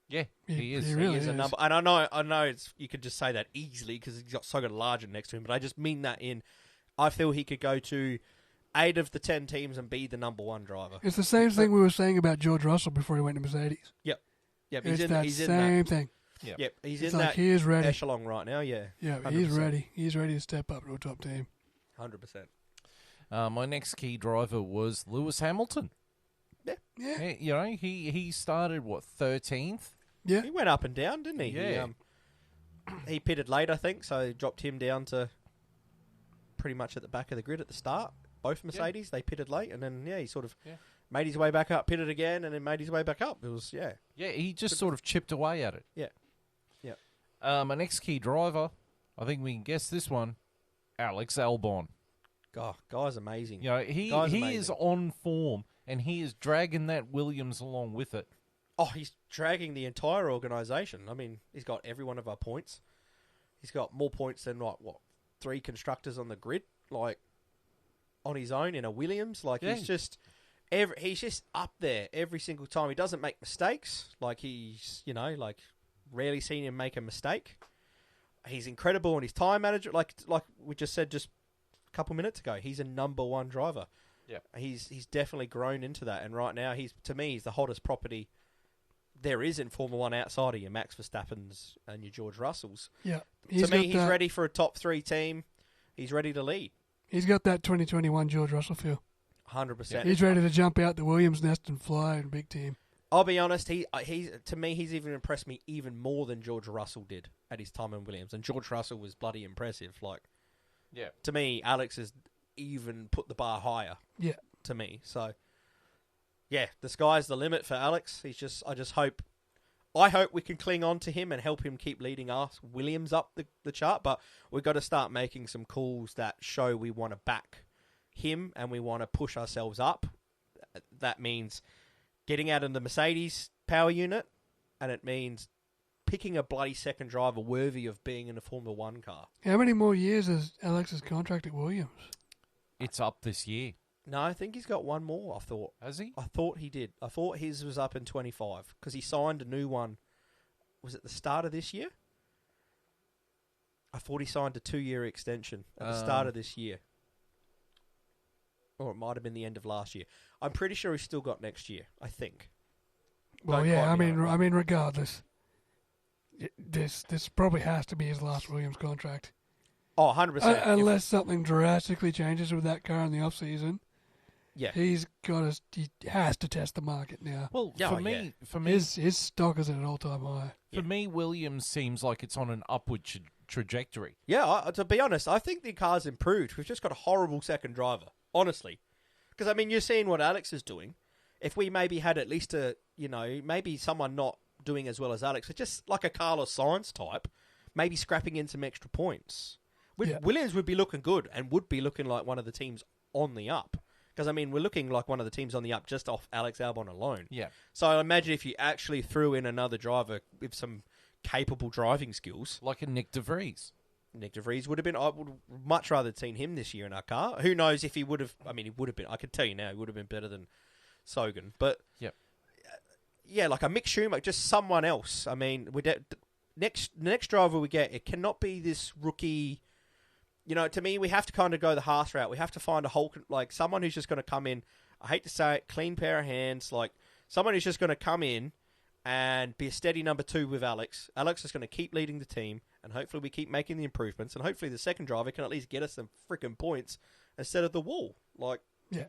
Yeah, he is. He really is a number, and I know you could just say that easily because he's got so good Largent next to him, but I just mean that I feel he could go to 8 of the 10 teams and be the number 1 driver. It's the same thing we were saying about George Russell before he went to Mercedes. Yep. It's that same thing. Yep, he's it's in like that he is ready. echelon right now. Yeah, yeah, 100%. he's ready. He's ready to step up to a top team. 100%. My next key driver was Lewis Hamilton. Yeah. You know, he started 13th. Yeah, he went up and down, didn't he? Yeah. He pitted late, I think, so dropped him down to pretty much at the back of the grid at the start. Both Mercedes, they pitted late, and then he sort of made his way back up, pitted again, and then made his way back up. It was Yeah, he just sort of chipped away at it. Yeah. My next key driver, I think we can guess this one, Alex Albon. God, guy's amazing. You know, he is on form, and he is dragging that Williams along with it. Oh, he's dragging the entire organisation. I mean, he's got every one of our points. He's got more points than, 3 constructors on the grid, on his own in a Williams. He's just up there every single time. He doesn't make mistakes. He's, rarely seen him make a mistake. He's incredible in his time management. Like we just said just a couple minutes ago, he's a number 1 driver. Yeah. He's definitely grown into that. And right now, he's the hottest property there is in Formula 1 outside of your Max Verstappen's and your George Russell's. Yeah. To me, he's ready for a top 3 team. He's ready to lead. He's got that 2021 George Russell feel. 100%. He's ready to jump out the Williams nest and fly in a big team. I'll be honest, to me, he's even impressed me even more than George Russell did at his time in Williams. And George Russell was bloody impressive. To me, Alex has even put the bar higher. Yeah. To me. So, yeah, the sky's the limit for Alex. I hope we can cling on to him and help him keep leading us Williams up the chart. But we've got to start making some calls that show we want to back him and we want to push ourselves up. That means getting out of the Mercedes power unit, and it means picking a bloody second driver worthy of being in a Formula 1 car. How many more years is Alex's contract at Williams? It's up this year. No, I think he's got one more, I thought. Has he? I thought he did. I thought his was up in 25, because he signed a new one. Was it the start of this year? I thought he signed a 2-year extension at the start of this year. Or it might have been the end of last year. I'm pretty sure he's still got next year, I think. Well, yeah, I mean, regardless, this probably has to be his last Williams contract. Oh, 100%. Unless something drastically changes with that car in the off-season. Yeah. He has to test the market now. Well, for me, his stock is at an all-time high. For me, Williams seems like it's on an upward trajectory. Yeah, to be honest, I think the car's improved. We've just got a horrible second driver, honestly. Because, I mean, you're seeing what Alex is doing. If we maybe had at least maybe someone not doing as well as Alex. It's just like a Carlos Sainz type, maybe scrapping in some extra points. Yeah. Williams would be looking good and would be looking like one of the teams on the up. Because, I mean, we're looking like one of the teams on the up just off Alex Albon alone. Yeah. So I imagine if you actually threw in another driver with some capable driving skills, Like a Nick De Vries. Nick De Vries would have been. I would much rather have seen him this year in our car. Who knows if he would have? I mean, he would have been. I can tell you now, he would have been better than Sogan. But Yep. yeah, like a Mick Schumacher, just someone else. I mean, next driver we get, it cannot be this rookie. You know, to me, we have to kind of go the Haas route. We have to find a whole like someone who's just going to come in. I hate to say it, clean pair of hands, like someone who's just going to come in and be a steady number 2 with Alex. Alex is going to keep leading the team, and hopefully we keep making the improvements, and hopefully the second driver can at least get us some freaking points instead of the wall. Like, Yeah.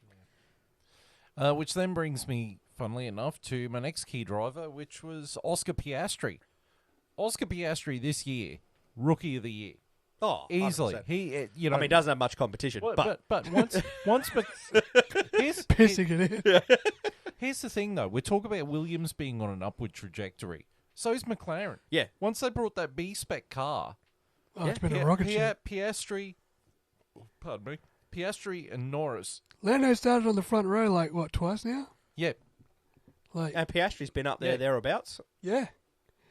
Which then brings me, funnily enough, to my next key driver, which was Oscar Piastri. Oscar Piastri this year, Rookie of the Year. oh, Easily. 100%. He, you know, I mean, he doesn't have much competition, but once, but Pissing it in. here's the thing, though. We talk about Williams being on an upward trajectory. So is McLaren. yeah, Once they brought that B-spec car, Oh, it's been a rocket ship. Piastri, pardon me, Piastri and Norris. Lando started on the front row, like, what, twice now? Yeah, Like, and Piastri's been up there Yeah. thereabouts yeah.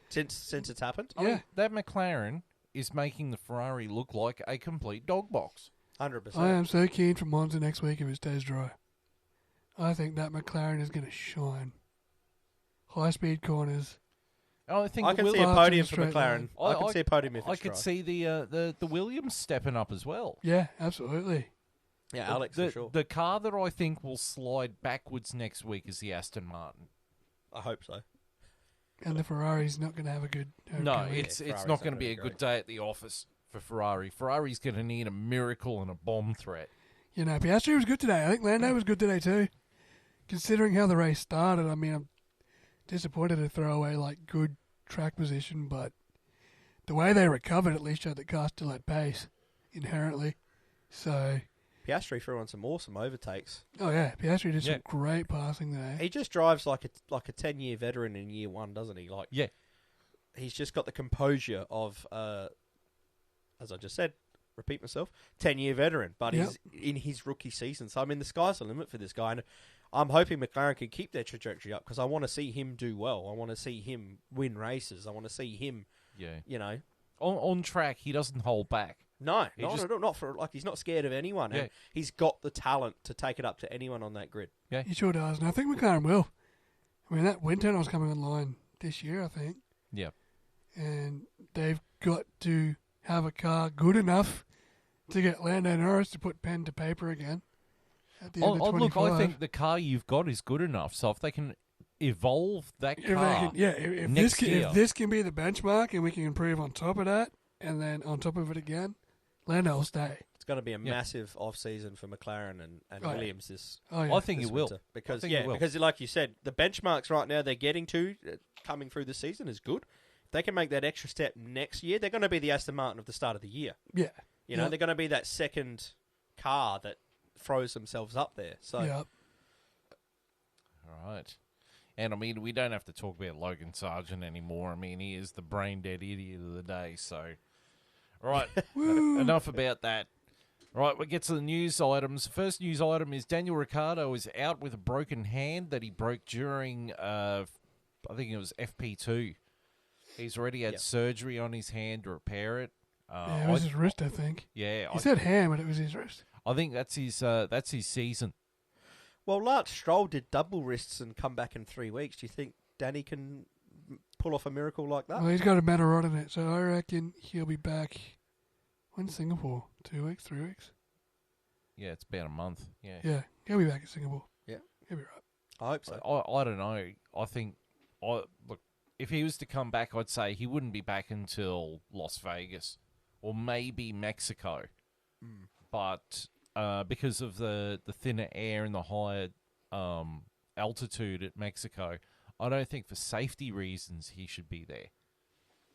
since it's happened. I mean, Yeah. that McLaren is making the Ferrari look like a complete dog box. 100%. I am so keen for Monza next week if it stays dry. I think that McLaren is going to shine. High-speed corners. I think I can the see a Williams- podium for Straight McLaren. line. I can see a podium if I it's could dry. see the Williams stepping up as well. Yeah, absolutely. Yeah, Alex the, for sure. The car that I think will slide backwards next week is the Aston Martin. I hope so. And the Ferrari's not going to have a good No, homecoming. it's Ferrari's not not going to be gonna a be good great. day at the office for Ferrari. Ferrari's going to need a miracle and a bomb threat. You know, Piastri was good today. I think Lando was good today too. Considering how the race started, I mean, I'm disappointed to throw away, like, good track position, but the way they recovered at least showed that car still had pace, inherently. So, Piastri threw on some awesome overtakes. oh yeah, Piastri did Yeah. some great passing today. He just drives like a 10-year veteran in year one, doesn't he? Like, Yeah. he's just got the composure of, as I just said, repeat myself, 10-year veteran, but Yep. he's in his rookie season. So, I mean, the sky's the limit for this guy. And I'm hoping McLaren can keep their trajectory up because I want to see him do well. I want to see him win races. I want to see him, Yeah. you know. On track, he doesn't hold back. No, He not just- at all. Not for like he's not scared of anyone. Yeah. And he's got the talent to take it up to anyone on that grid. He sure does, and I think McLaren will. I mean, that wind tunnel's coming online this year, I think, Yeah. and they've got to have a car good enough to get Lando Norris to put pen to paper again at the end of 25. Look, I think the car you've got is good enough. So if they can evolve that If they car, can, yeah, if next this can, year. if this can be the benchmark and we can improve on top of that, and then on top of it again, Lando will stay. It's going to be a Yeah. massive off season for McLaren and Oh, yeah. Williams this. Oh yeah, I think this it will. winter. Because think it will. because like you said, the benchmarks right now they're getting to coming through the season is good. If they can make that extra step next year, they're going to be the Aston Martin of the start of the year. yeah, You know, Yep. they're going to be that second car that throws themselves up there. So yeah. All right. And I mean, we don't have to talk about Logan Sargent anymore. I mean, he is the brain dead idiot of the day. So, all right, enough about that. All right, we get to the news items. The first news item is Daniel Ricciardo is out with a broken hand that he broke during, I think it was FP2. He's already had Yep. surgery on his hand to repair it. Yeah, it was his wrist, I think. yeah, He said hand, but it was his wrist. I think that's his season. well, Lance Stroll did double wrists and come back in 3 weeks. Do you think Danny can pull off a miracle like that? Well, he's got a metal rod in it, so I reckon he'll be back. When's Singapore? 2 weeks, 3 weeks? Yeah, it's about a month. Yeah. Yeah, he'll be back in Singapore. Yeah. He'll be right. I hope so. I don't know. I think look, if he was to come back, I'd say he wouldn't be back until Las Vegas or maybe Mexico. But because of the thinner air and the higher altitude at Mexico, I don't think for safety reasons he should be there.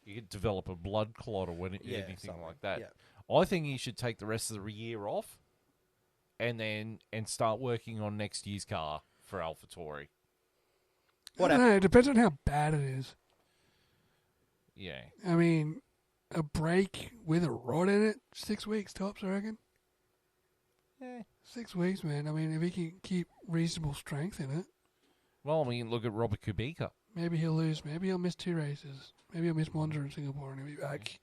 You could develop a blood clot or anything something. like that. Yeah. I think he should take the rest of the year off and start working on next year's car for AlphaTauri. What I don't know, it depends on how bad it is. Yeah. I mean, a brake with a rod in it, 6 weeks tops, I reckon. Yeah. 6 weeks, man. I mean, if he can keep reasonable strength in it, Well, I mean, look at Robert Kubica. maybe he'll lose. Maybe he'll miss 2 races. Maybe he'll miss Monza in Singapore and he'll be back.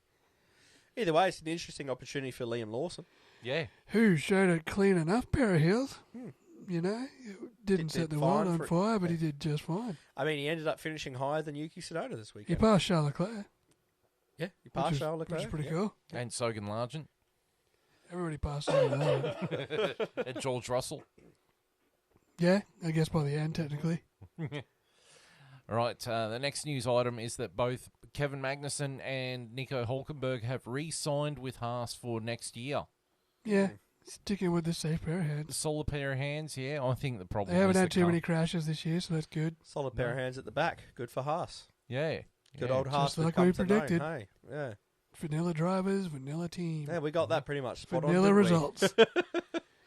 Either way, it's an interesting opportunity for Liam Lawson. Yeah. Who showed a clean enough pair of heels. You know, didn't Did set the fine world on for- fire, but he did just fine. I mean, he ended up finishing higher than Yuki Tsunoda this He weekend. passed Charles Leclerc, Yeah, he passed Charles which Leclerc. is pretty yeah. cool. And Sogan Largent. Everybody passed over that. And George Russell. Yeah, I guess by the end, technically. All right, the next news item is that both Kevin Magnussen and Nico Hulkenberg have re-signed with Haas for next year. Yeah, sticking with the safe pair of The hands. solid pair of hands, yeah. I think the problem They haven't is had the too car. many crashes this year, so that's good. Solid pair of hands at the back. Good for Haas. Yeah. Good yeah. old Haas. Just we've like come we to know, predicted. Hey, yeah. Vanilla drivers, vanilla team. Yeah, we got that pretty much spot vanilla on. didn't we? results.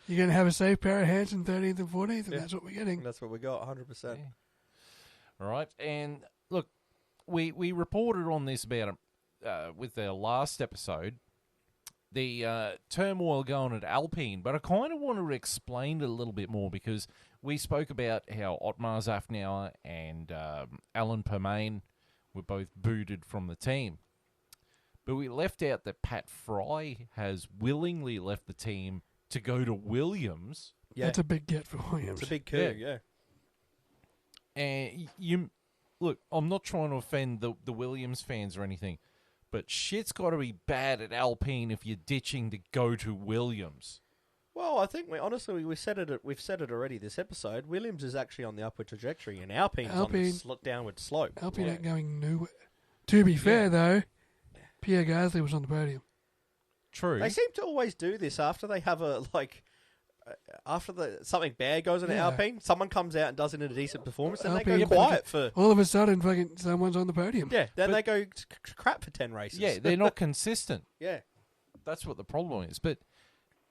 You're going to have a safe pair of hands in 13th and 14th, and Yeah. that's what we're getting. That's what we got, 100%. Yeah. All right, and look, we reported on this about with the last episode, the turmoil going at Alpine, but I kind of want to explain it a little bit more because we spoke about how Otmar Zafnauer and Alan Permain were both booted from the team. But we left out that Pat Fry has willingly left the team to go to Williams. Yeah, That's a big get for Williams. it's a big coup, yeah. And you look, I'm not trying to offend the Williams fans or anything, but shit's got to be bad at Alpine if you're ditching to go to Williams. Well, I think we've said it already this episode. Williams is actually on the upward trajectory, and Alpine's on the downward slope. Alpine Yeah. ain't going nowhere. To be fair, though, Pierre Gasly was on the podium. True. They seem to always do this after they have something bad goes on at Yeah. Alpine. Someone comes out and does it in a decent performance, and they Alpine- go quiet for All of a sudden, fucking someone's on the podium. then But- they go crap for 10 races. Yeah, they're not consistent. yeah. That's what the problem is. But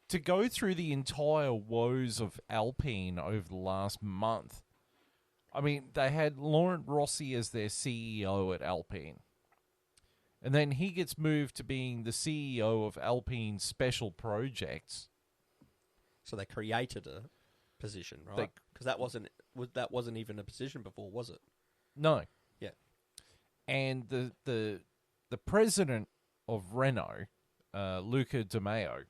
to go through the entire woes of Alpine over the last month, I mean, they had Laurent Rossi as their CEO at Alpine. And then he gets moved to being the CEO of Alpine Special Projects. So they created a position, right? Because that wasn't even a position before, was it? No. Yeah. And the president of Renault, Luca Di Maio,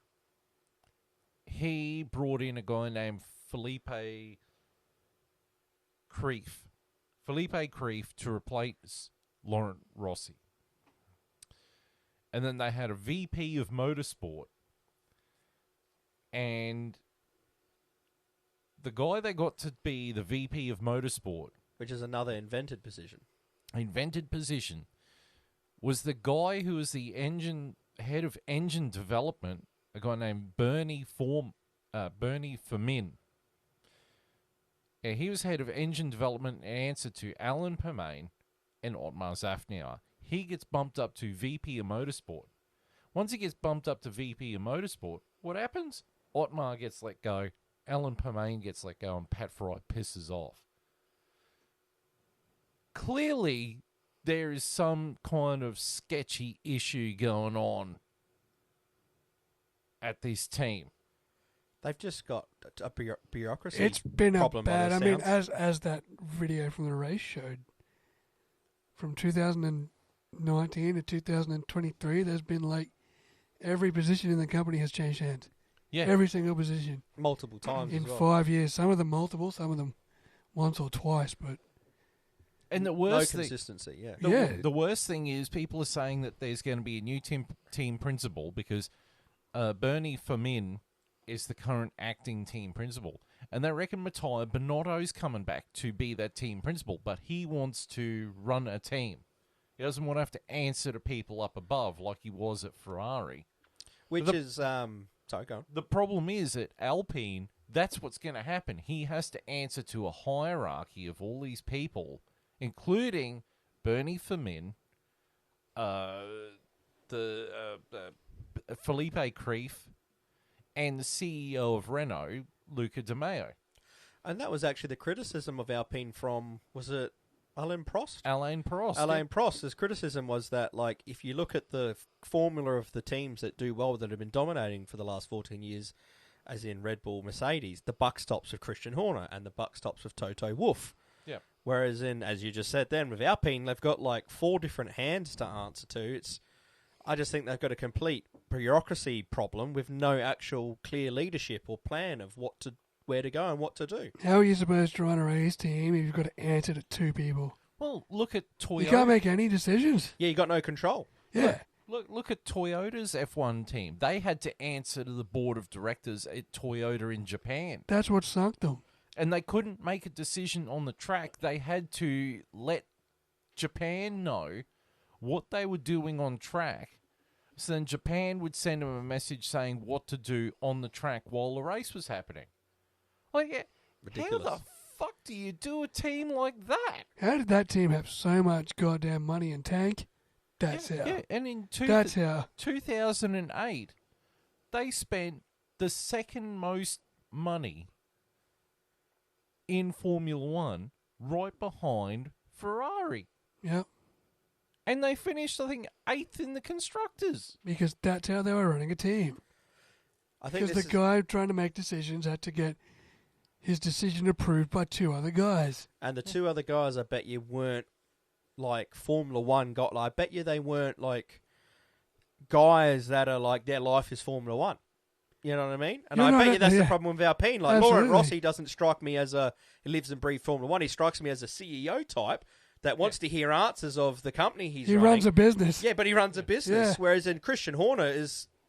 he brought in a guy named Felipe Creef to replace Laurent Rossi. And then they had a VP of motorsport. And the guy they got to be the VP of motorsport, Which is another invented position. was the guy who was the head of engine development, a guy named Bernie Fermin. Yeah, he was head of engine development in answer to Alan Permain and Otmar Zafnauer. He gets bumped up to VP of motorsport. Once he gets bumped up to VP of motorsport, what happens? Otmar gets let go, Alan Permain gets let go, and Pat Fry pisses off. Clearly, there is some kind of sketchy issue going on at this team. They've just got a bureaucracy. It's been a problem bad. by I the mean, sounds. as that video from the race showed, from 2019 to 2023, there's been like every position in the company has changed hands. Yeah. Every single position multiple times in as well. 5 years. Some of them multiple, some of them once or twice. But And the No worst thing, consistency, yeah. the worst thing is people are saying that there's going to be a new team principal because Bernie Fermin is the current acting team principal. And they reckon Matteo Binotto's coming back to be that team principal, but he wants to run a team. He doesn't want to have to answer to people up above like he was at Ferrari. Which is, sorry, go on. The problem is at Alpine, that's what's going to happen. He has to answer to a hierarchy of all these people, including Bernie Fermin, Felipe Creef, and the CEO of Renault, Luca Di Maio. And that was actually the criticism of Alpine from, was it Alain Prost. Alain Prost. Alain Prost, his criticism was that, like, if you look at the formula of the teams that do well, that have been dominating for the last 14 years, as in Red Bull, Mercedes, the buck stops with Christian Horner and the buck stops with Toto Wolff. Yeah. Whereas in, as you just said then, with Alpine, they've got like 4 different hands to answer to. I just think they've got a complete bureaucracy problem with no actual clear leadership or plan of where to go and what to do. How are you supposed to run a race team if you've got to answer to 2 people? Well, look at Toyota. You can't make any decisions. Yeah, you got no control. Yeah. Look at Toyota's F1 team. They had to answer to the board of directors at Toyota in Japan. That's what sunk them. And they couldn't make a decision on the track. They had to let Japan know what they were doing on track. So then Japan would send them a message saying what to do on the track while the race was happening. Like, Ridiculous. how the fuck do you do a team like that? How did that team have so much goddamn money in tank? That's how. Yeah, and in That's how. 2008, they spent the second most money in Formula One, right behind Ferrari. Yep. And they finished, I think, 8th in the constructors. Because that's how they were running a team. I think Because the guy trying to make decisions had to get his decision approved by 2 other guys. And the 2 other guys, I bet you weren't like Formula One got. I bet you they weren't like guys that are like their life is Formula One. You know what I mean? And I bet you that's the problem with Alpine. Like Laurent Rossi doesn't strike me as he lives and breathes Formula One. He strikes me as a CEO type that wants to hear answers of the company he's running. He runs a business. Yeah, but he runs a business. Yeah. Whereas in Christian Horner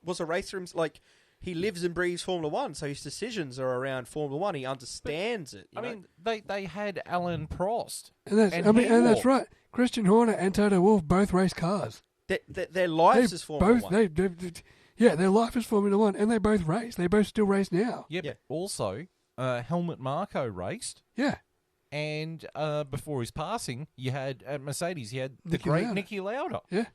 was a racer. Like he lives and breathes Formula One, so his decisions are around Formula One. He understands it. I mean, they had Alain Prost. And that's right. Christian Horner and Toto Wolff both race cars. Their lives is Formula One. Their life is Formula One, and they both race. They both still race now. Yeah, but also, Helmut Marko raced. Yeah. And before his passing, you had, at Mercedes, you had the Niki great Lauda. Niki Lauda. Yeah.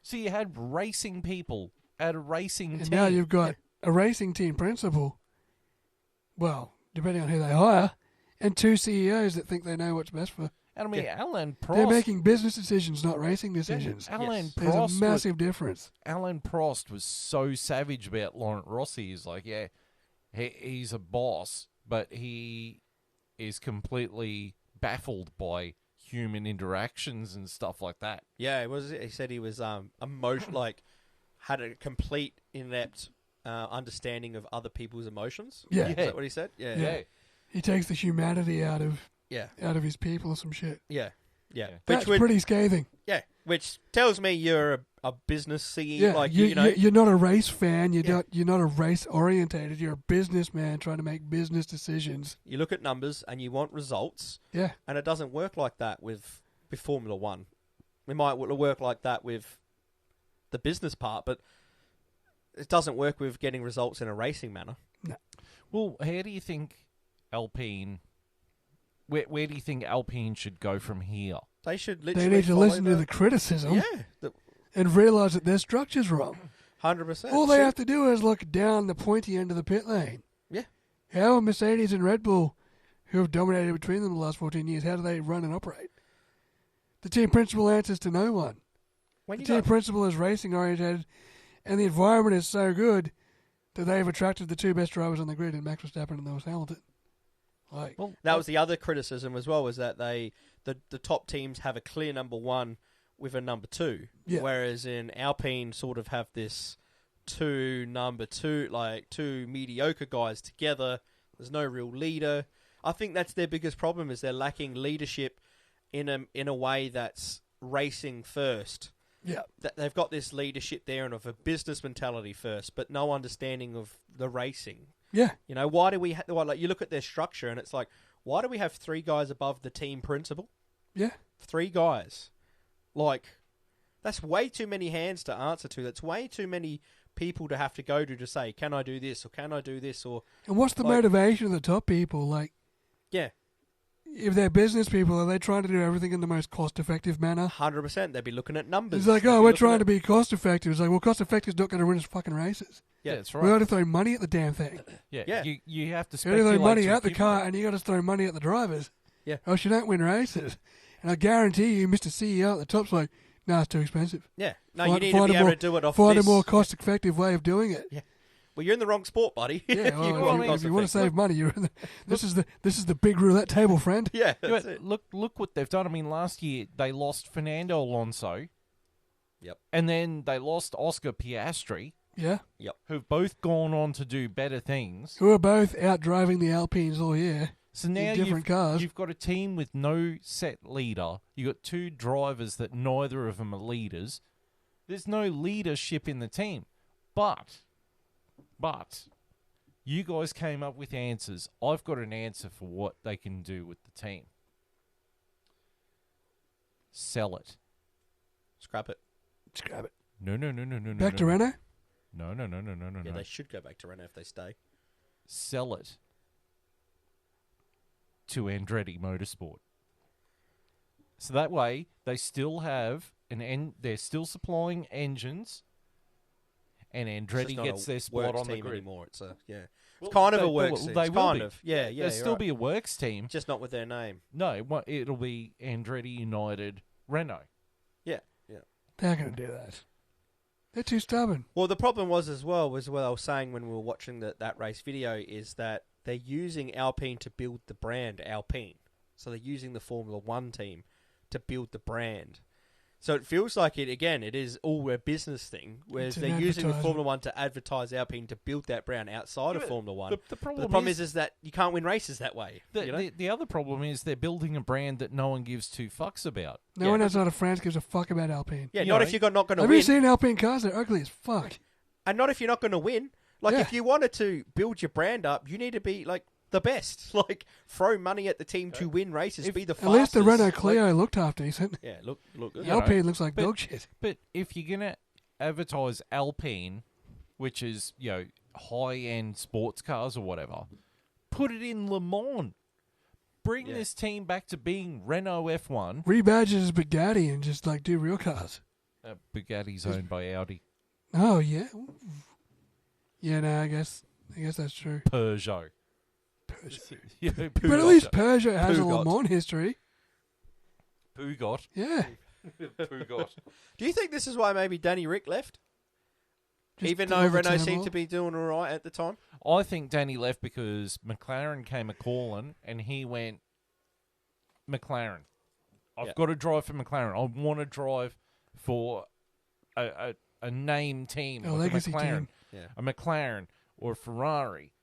So you had racing people at a racing And team. now you've got a racing team principal. Well, depending on who they hire, and 2 CEOs that think they know what's best for. And I mean, Alain Prost... They're making business decisions, not racing decisions. Alain There's Prost a massive difference. Alain Prost was so savage about Laurent Rossi. He's like, yeah, he's a boss, but he is completely baffled by human interactions and stuff like that. Yeah, he said he was like had a complete inept understanding of other people's emotions. Yeah. Is that what he said? Yeah. He takes the humanity out of his people or some shit. Yeah. That's pretty scathing. Yeah, which tells me you're a business CEO. Yeah, like you're not a race fan. You're not a race orientated. You're a businessman trying to make business decisions. You look at numbers and you want results. Yeah, and it doesn't work like that with Formula One. It might work like that with the business part, but it doesn't work with getting results in a racing manner. No. Well, how do you think Alpine? Where do you think Alpine should go from here? They should literally. They need to listen to the criticism. Yeah, and realise that their structure's wrong. 100%. All they have to do is look down the pointy end of the pit lane. Yeah. How are Mercedes and Red Bull, who have dominated between them the last 14 years, how do they run and operate? The team principal answers to no one. The team principal is racing oriented, and the environment is so good that they've attracted the 2 best drivers on the grid in Max Verstappen and Lewis Hamilton. That was the other criticism as well, was that the top teams have a clear number 1 with a number 2, whereas in Alpine sort of have this number 2, like 2 mediocre guys together. There's no real leader. I think that's their biggest problem, is they're lacking leadership in a way that's racing first. Yeah, they've got this leadership there and of a business mentality first, but no understanding of the racing. Yeah, why do we like you look at their structure and it's like, why do we have 3 guys above the team principal? Yeah, 3 guys, like that's way too many hands to answer to. That's way too many people to have to go to say, can I do this or can I do this or? And what's the motivation of the top people? Like, yeah. If they're business people, are they trying to do everything in the most cost-effective manner? 100%. They'd be looking at numbers. It's like, we're trying to be cost-effective. It's like, well, cost-effective is not going to win us fucking races. Yeah, that's right. We got to throw money at the damn thing. Yeah. You have to You speculate. got to throw money at the car, and you got to throw money at the drivers. Yeah. Else you don't win races. And I guarantee you, Mr. CEO at the top's like, nah, it's too expensive. Yeah. No, Find- you need to find be a able more- to do it off Find this. a more cost-effective way of doing it. Yeah. Well, you're in the wrong sport, buddy. Yeah, well, want if you want to cost-effective. save money, you're in the, this is the big roulette table, friend. Yeah, Yeah, that's but it. look what they've done. I mean, last year they lost Fernando Alonso. Yep. And then they lost Oscar Piastri, Yeah, who've both gone on to do better things. who are both out driving the Alpines all year. So now in different cars. you've got a team with no set leader. You've got two drivers that neither of them are leaders. There's no leadership in the team. But, you guys came up with answers. I've got an answer for what they can do with the team. Sell it. Scrap it. Scrap it. No. Back to Renault? No. Yeah, they should go back to Renault if they stay. Sell it to Andretti Motorsport. So that way, they still have they're still supplying engines, and It's Andretti just not gets a their spot works on the team grid. anymore. It's a Well, it's kind of they- a works they- team. they It's will kind be. of. Yeah, There'll you're still right. be a works team. Just not with their name. No, it'll be Andretti United Renault. Yeah. They're not going to do that. They're too stubborn. Well, the problem was what I was saying when we were watching that race video is that they're using Alpine to build the brand Alpine. So they're using the Formula One team to build the brand. So it feels like it is all a business thing, whereas It's an they're using the advertisement. Formula One to advertise Alpine to build that brand outside of Yeah, Formula One. The But problem, the problem is that you can't win races that way. you know? the other problem is they're building a brand that no one gives two fucks about. No one outside of France gives a fuck about Alpine. Yeah, you not know, if you're not going to Have win. you seen Alpine cars? They're ugly as fuck. And not if you're not going to win. Like, Yeah. if you wanted to build your brand up, you need to be, like, the best. Like, throw money at the team to win races, be the At fastest. least the Renault Like- Clio looked half decent. yeah, look good. The know, Alpine looks like but- dog shit. But if you're gonna advertise Alpine, which is high-end sports cars or whatever, put it in Le Mans. Bring Yeah. this team back to being Renault F1. Rebadge it as Bugatti and just like do real cars. Bugatti's owned by Audi. Oh yeah. Yeah, no, I guess that's true. Peugeot. Yeah, But at least Peugeot. Peugeot has a Le Peugeot. Mans history. Peugeot. Yeah. Peugeot. Do you think this is why maybe Danny Rick left? Just Even to though love the Renault turmoil. seemed to be doing all right at the time? I think Danny left because McLaren came a-calling and he went, McLaren. I've Yeah. got to drive for McLaren. I want to drive for a name team, A like legacy McLaren, team. Yeah. a McLaren or a Ferrari.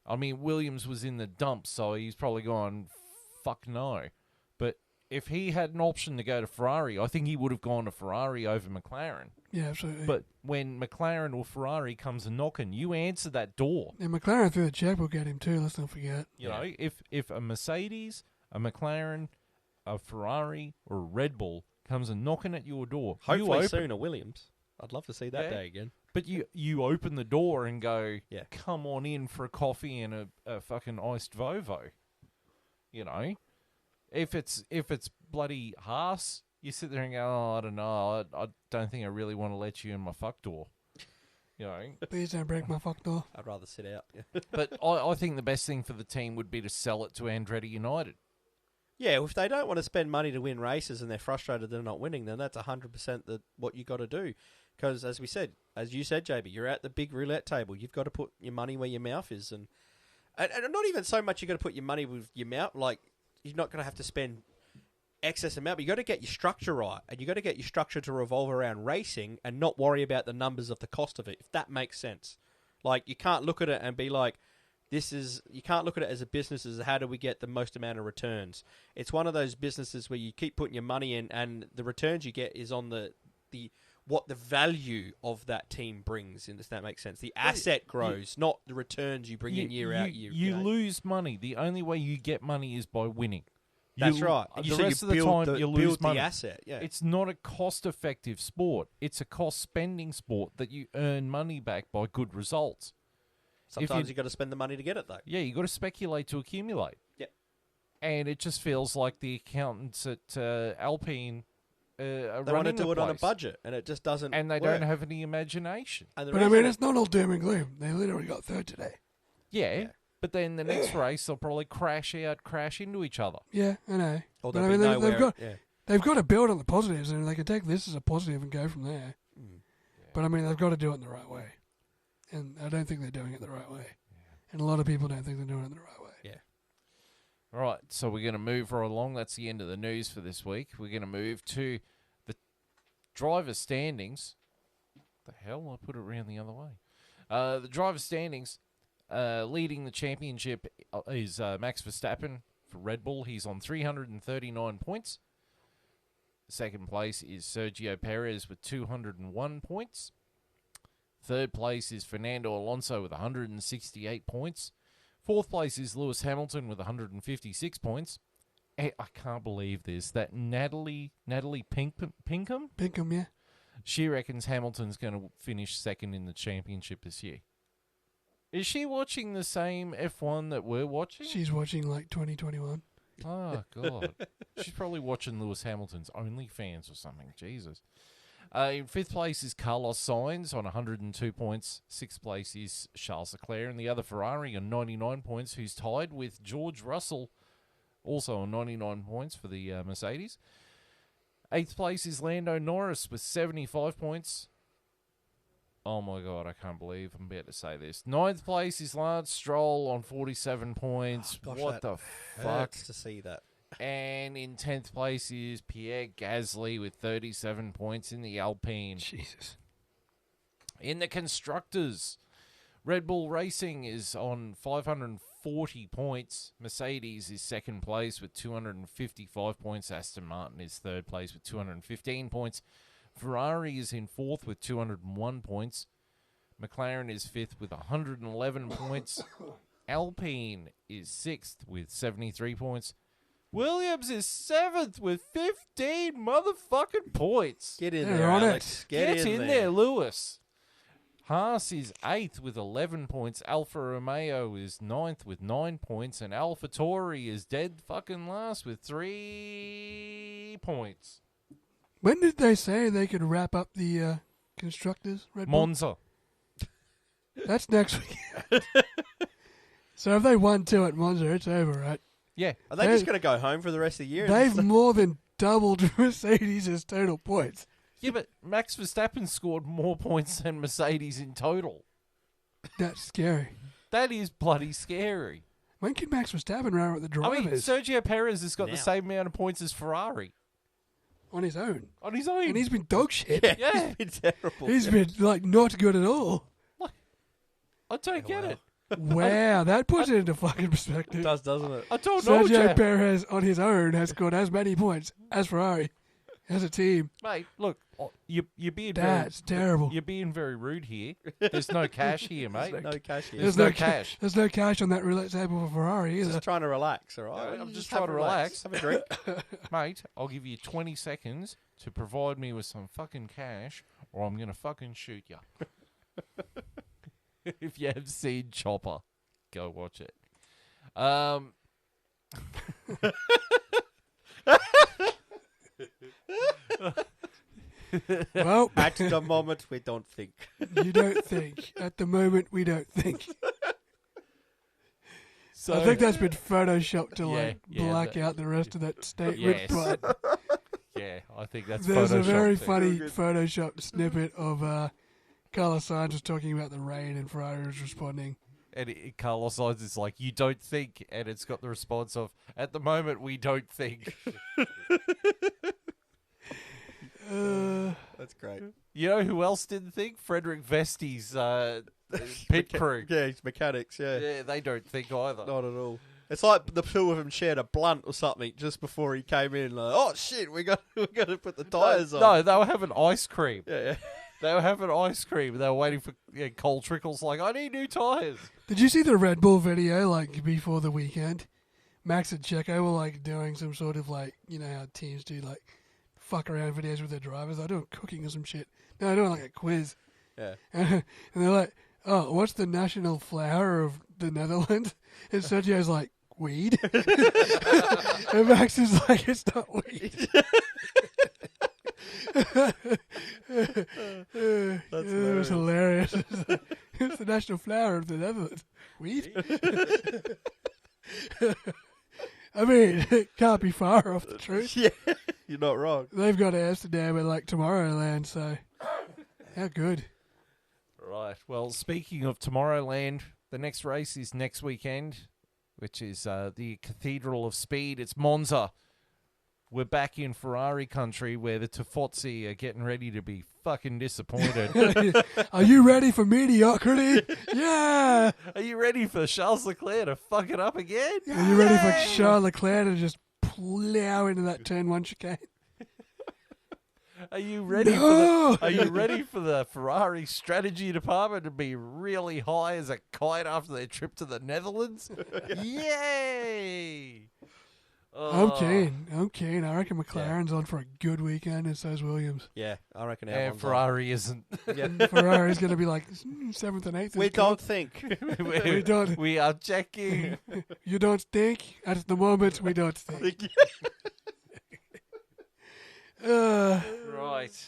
I mean, Williams was in the dumps, so he's probably gone, fuck no. But if he had an option to go to Ferrari, I think he would have gone to Ferrari over McLaren. Yeah, absolutely. But when McLaren or Ferrari comes a knocking, you answer that door. and McLaren threw the checkbook at him too. Let's not forget. You know, if a Mercedes, a McLaren, a Ferrari, or a Red Bull comes and knocking at your door, you Hopefully open, soon a Williams. I'd love to see that Yeah. day again. but you open the door and go, Yeah. come on in for a coffee and a fucking iced Volvo. You know, if it's bloody Haas, you sit there and go, oh, I don't know, I don't think I really want to let you in my fuck door. You know, Please don't break my fuck door. I'd rather sit out. but I think the best thing for the team would be to sell it to Andretti United. Yeah, if they don't want to spend money to win races and they're frustrated they're not winning, then that's 100% what you got to do. Because as you said, JB, you're at the big roulette table. You've got to put your money where your mouth is, and not even so much you got to put your money with your mouth. Like, you're not going to have to spend excess amount, but you got to get your structure right, and you got to get your structure to revolve around racing and not worry about the numbers of the cost of it. If that makes sense, like you can't look at it and be like, you can't look at it as a business as how do we get the most amount of returns. It's one of those businesses where you keep putting your money in and the returns you get is on the what the value of that team brings, if that makes sense. The asset grows, not the returns you bring in year out. You lose money. The only way you get money is by winning. That's right. The So rest of the time, you lose build money. the asset. Yeah. It's not a cost-effective sport. It's a cost-spending sport that you earn money back by good results. Sometimes you got to spend the money to get it, though. Yeah, you got to speculate to accumulate. Yep. And it just feels like the accountants at Alpine are They want running to do the it on a place. budget, and it just doesn't. And they work. don't have any imagination. And the But I reason mean, it's not all doom and gloom. They literally got third today. Yeah, but then the next race they'll probably crash into each other. Yeah, I know. or But there'll I mean, be they've nowhere- got yeah. they've got to build on the positives, and they can take this as a positive and go from there. Mm. But I mean, they've got to do it in the right way, and I don't think they're doing it the right way. And a lot of people don't think they're doing it the right way. Yeah. All right, so we're going to move right along. That's the end of the news for this week. We're going to move to the driver standings. The hell? I put it around the other way. The driver standings, leading the championship is Max Verstappen for Red Bull. He's on 339 points. Second place is Sergio Perez with 201 points. Third place is Fernando Alonso with 168 points. Fourth place is Lewis Hamilton with 156 points. I can't believe this. That Natalie Pinkham? Pinkham, yeah. She reckons Hamilton's going to finish second in the championship this year. Is she watching the same F1 that we're watching? She's watching like 2021. Oh, God. She's probably watching Lewis Hamilton's OnlyFans or something. Jesus. In fifth place is Carlos Sainz on 102 points. Sixth place is Charles Leclerc and the other Ferrari on 99 points, who's tied with George Russell, also on 99 points for the Mercedes. Eighth place is Lando Norris with 75 points. Oh, my God, I can't believe I'm about to say this. Ninth place is Lance Stroll on 47 points. Oh, gosh, what the fuck? Hurts to see that. And in 10th place is Pierre Gasly with 37 points in the Alpine. Jesus. In the Constructors, Red Bull Racing is on 540 points. Mercedes is second place with 255 points. Aston Martin is third place with 215 points. Ferrari is in fourth with 201 points. McLaren is fifth with 111 points. Alpine is sixth with 73 points. Williams is seventh with 15 motherfucking points. Get in They're there, on Alex. it. Get in there, Lewis. Haas is eighth with 11 points. Alfa Romeo is ninth with 9 points. And AlphaTauri is dead fucking last with 3 points. When did they say they could wrap up the constructors? Red Bull? Monza. That's next week. So if they won 2 at Monza, it's over, right? Yeah. Are they just going to go home for the rest of the year? They've more than doubled Mercedes' total points. Yeah, but Max Verstappen scored more points than Mercedes in total. That's scary. That is bloody scary. When can Max Verstappen run with the drivers? I mean, Sergio Perez has got Now. the same amount of points as Ferrari. On his own. On his own. And he's been dog shit. Yeah. It's been terrible. He's been, like, not good at all. I don't get wow. it. Wow, that puts it into fucking It perspective. does, doesn't it? I don't know, Sergio Jeff. Perez on his own has scored as many points as Ferrari as a team. Mate, look, you're being That's terrible. You're being very rude here. There's no cash here, mate. No cash here. There's no cash. There's no cash on that roulette table for Ferrari either. Just trying to relax, all right? I'm You just have trying to a relax. Have a drink. Mate, I'll give you 20 seconds to provide me with some fucking cash, or I'm going to fucking shoot you. If you have seen Chopper, go watch it. Well, At the moment, we don't think. you don't think. At the moment, we don't think. So, I think that's been photoshopped to Yeah, black out the rest of that statement. Yes. But yeah, I think that's there's a very photoshopped. funny photoshopped snippet of Carlos Sainz was talking about the rain and Ferrari was responding. And Carlos Sainz is like, you don't think, and it's got the response of, at the moment, we don't think. That's great. You know who else didn't think? Frederick Vesti's pit crew. Yeah, it's mechanics, yeah. Yeah, they don't think either. Not at all. It's like the two of them shared a blunt or something just before he came in. Like, oh shit, we got to put the tires on. No, they were having ice cream. Yeah. They were having ice cream. They were waiting for Cole Trickle's like, I need new tires. Did you see the Red Bull video like before the weekend? Max and Checo were like doing some sort of like, you know how teams do like fuck around videos with their drivers. They're doing cooking or some shit. No, they're doing like a quiz. Yeah. And they're like, oh, what's the national flower of the Netherlands? And Sergio's like, weed. And Max is like, it's not weed. It was hilarious. It's the national flower of the Netherlands. Weed? I mean, it can't be far off the truth. Yeah. You're not wrong. They've got Amsterdam and like Tomorrowland, so how good. Right. Well, speaking of Tomorrowland, the next race is next weekend, which is the Cathedral of Speed. It's Monza. We're back in Ferrari country where the Tifosi are getting ready to be fucking disappointed. Are you ready for mediocrity? Yeah. Are you ready for Charles Leclerc to fuck it up again? Are you ready for Charles Leclerc to just plow into that turn one chicane? Are you ready No! for the, Are you ready for the Ferrari strategy department to be really high as a kite after their trip to the Netherlands? Yay! I'm keen. I reckon McLaren's on for a good weekend, and so's Williams. Yeah, I reckon. And Ferrari isn't. Yeah. Ferrari's going to be like 7th and 8th. We don't think. We don't. We are checking. You don't think? At the moment, we don't think. Right.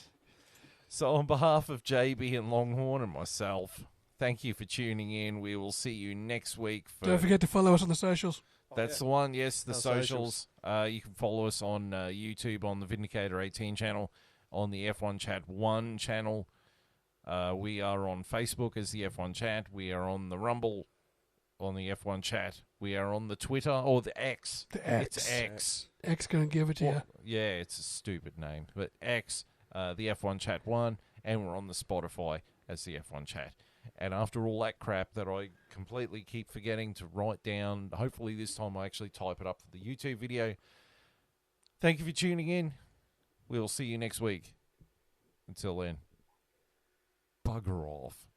So on behalf of JB and Longhorn and myself, thank you for tuning in. We will see you next week. Don't forget to follow us on the socials. That's the one, yes, the Our socials. You can follow us on YouTube on the Vindicator 18 channel, on the F1 Chat 1 channel. We are on Facebook as the F1 Chat. We are on the Rumble on the F1 Chat. We are on the Twitter, or the X. The X. It's X. X going to give it to you. Yeah, it's a stupid name. But X, the F1 Chat 1, and we're on the Spotify as the F1 Chat. And after all that crap that I completely keep forgetting to write down, hopefully this time I actually type it up for the YouTube video. Thank you for tuning in. We'll see you next week. Until then, bugger off.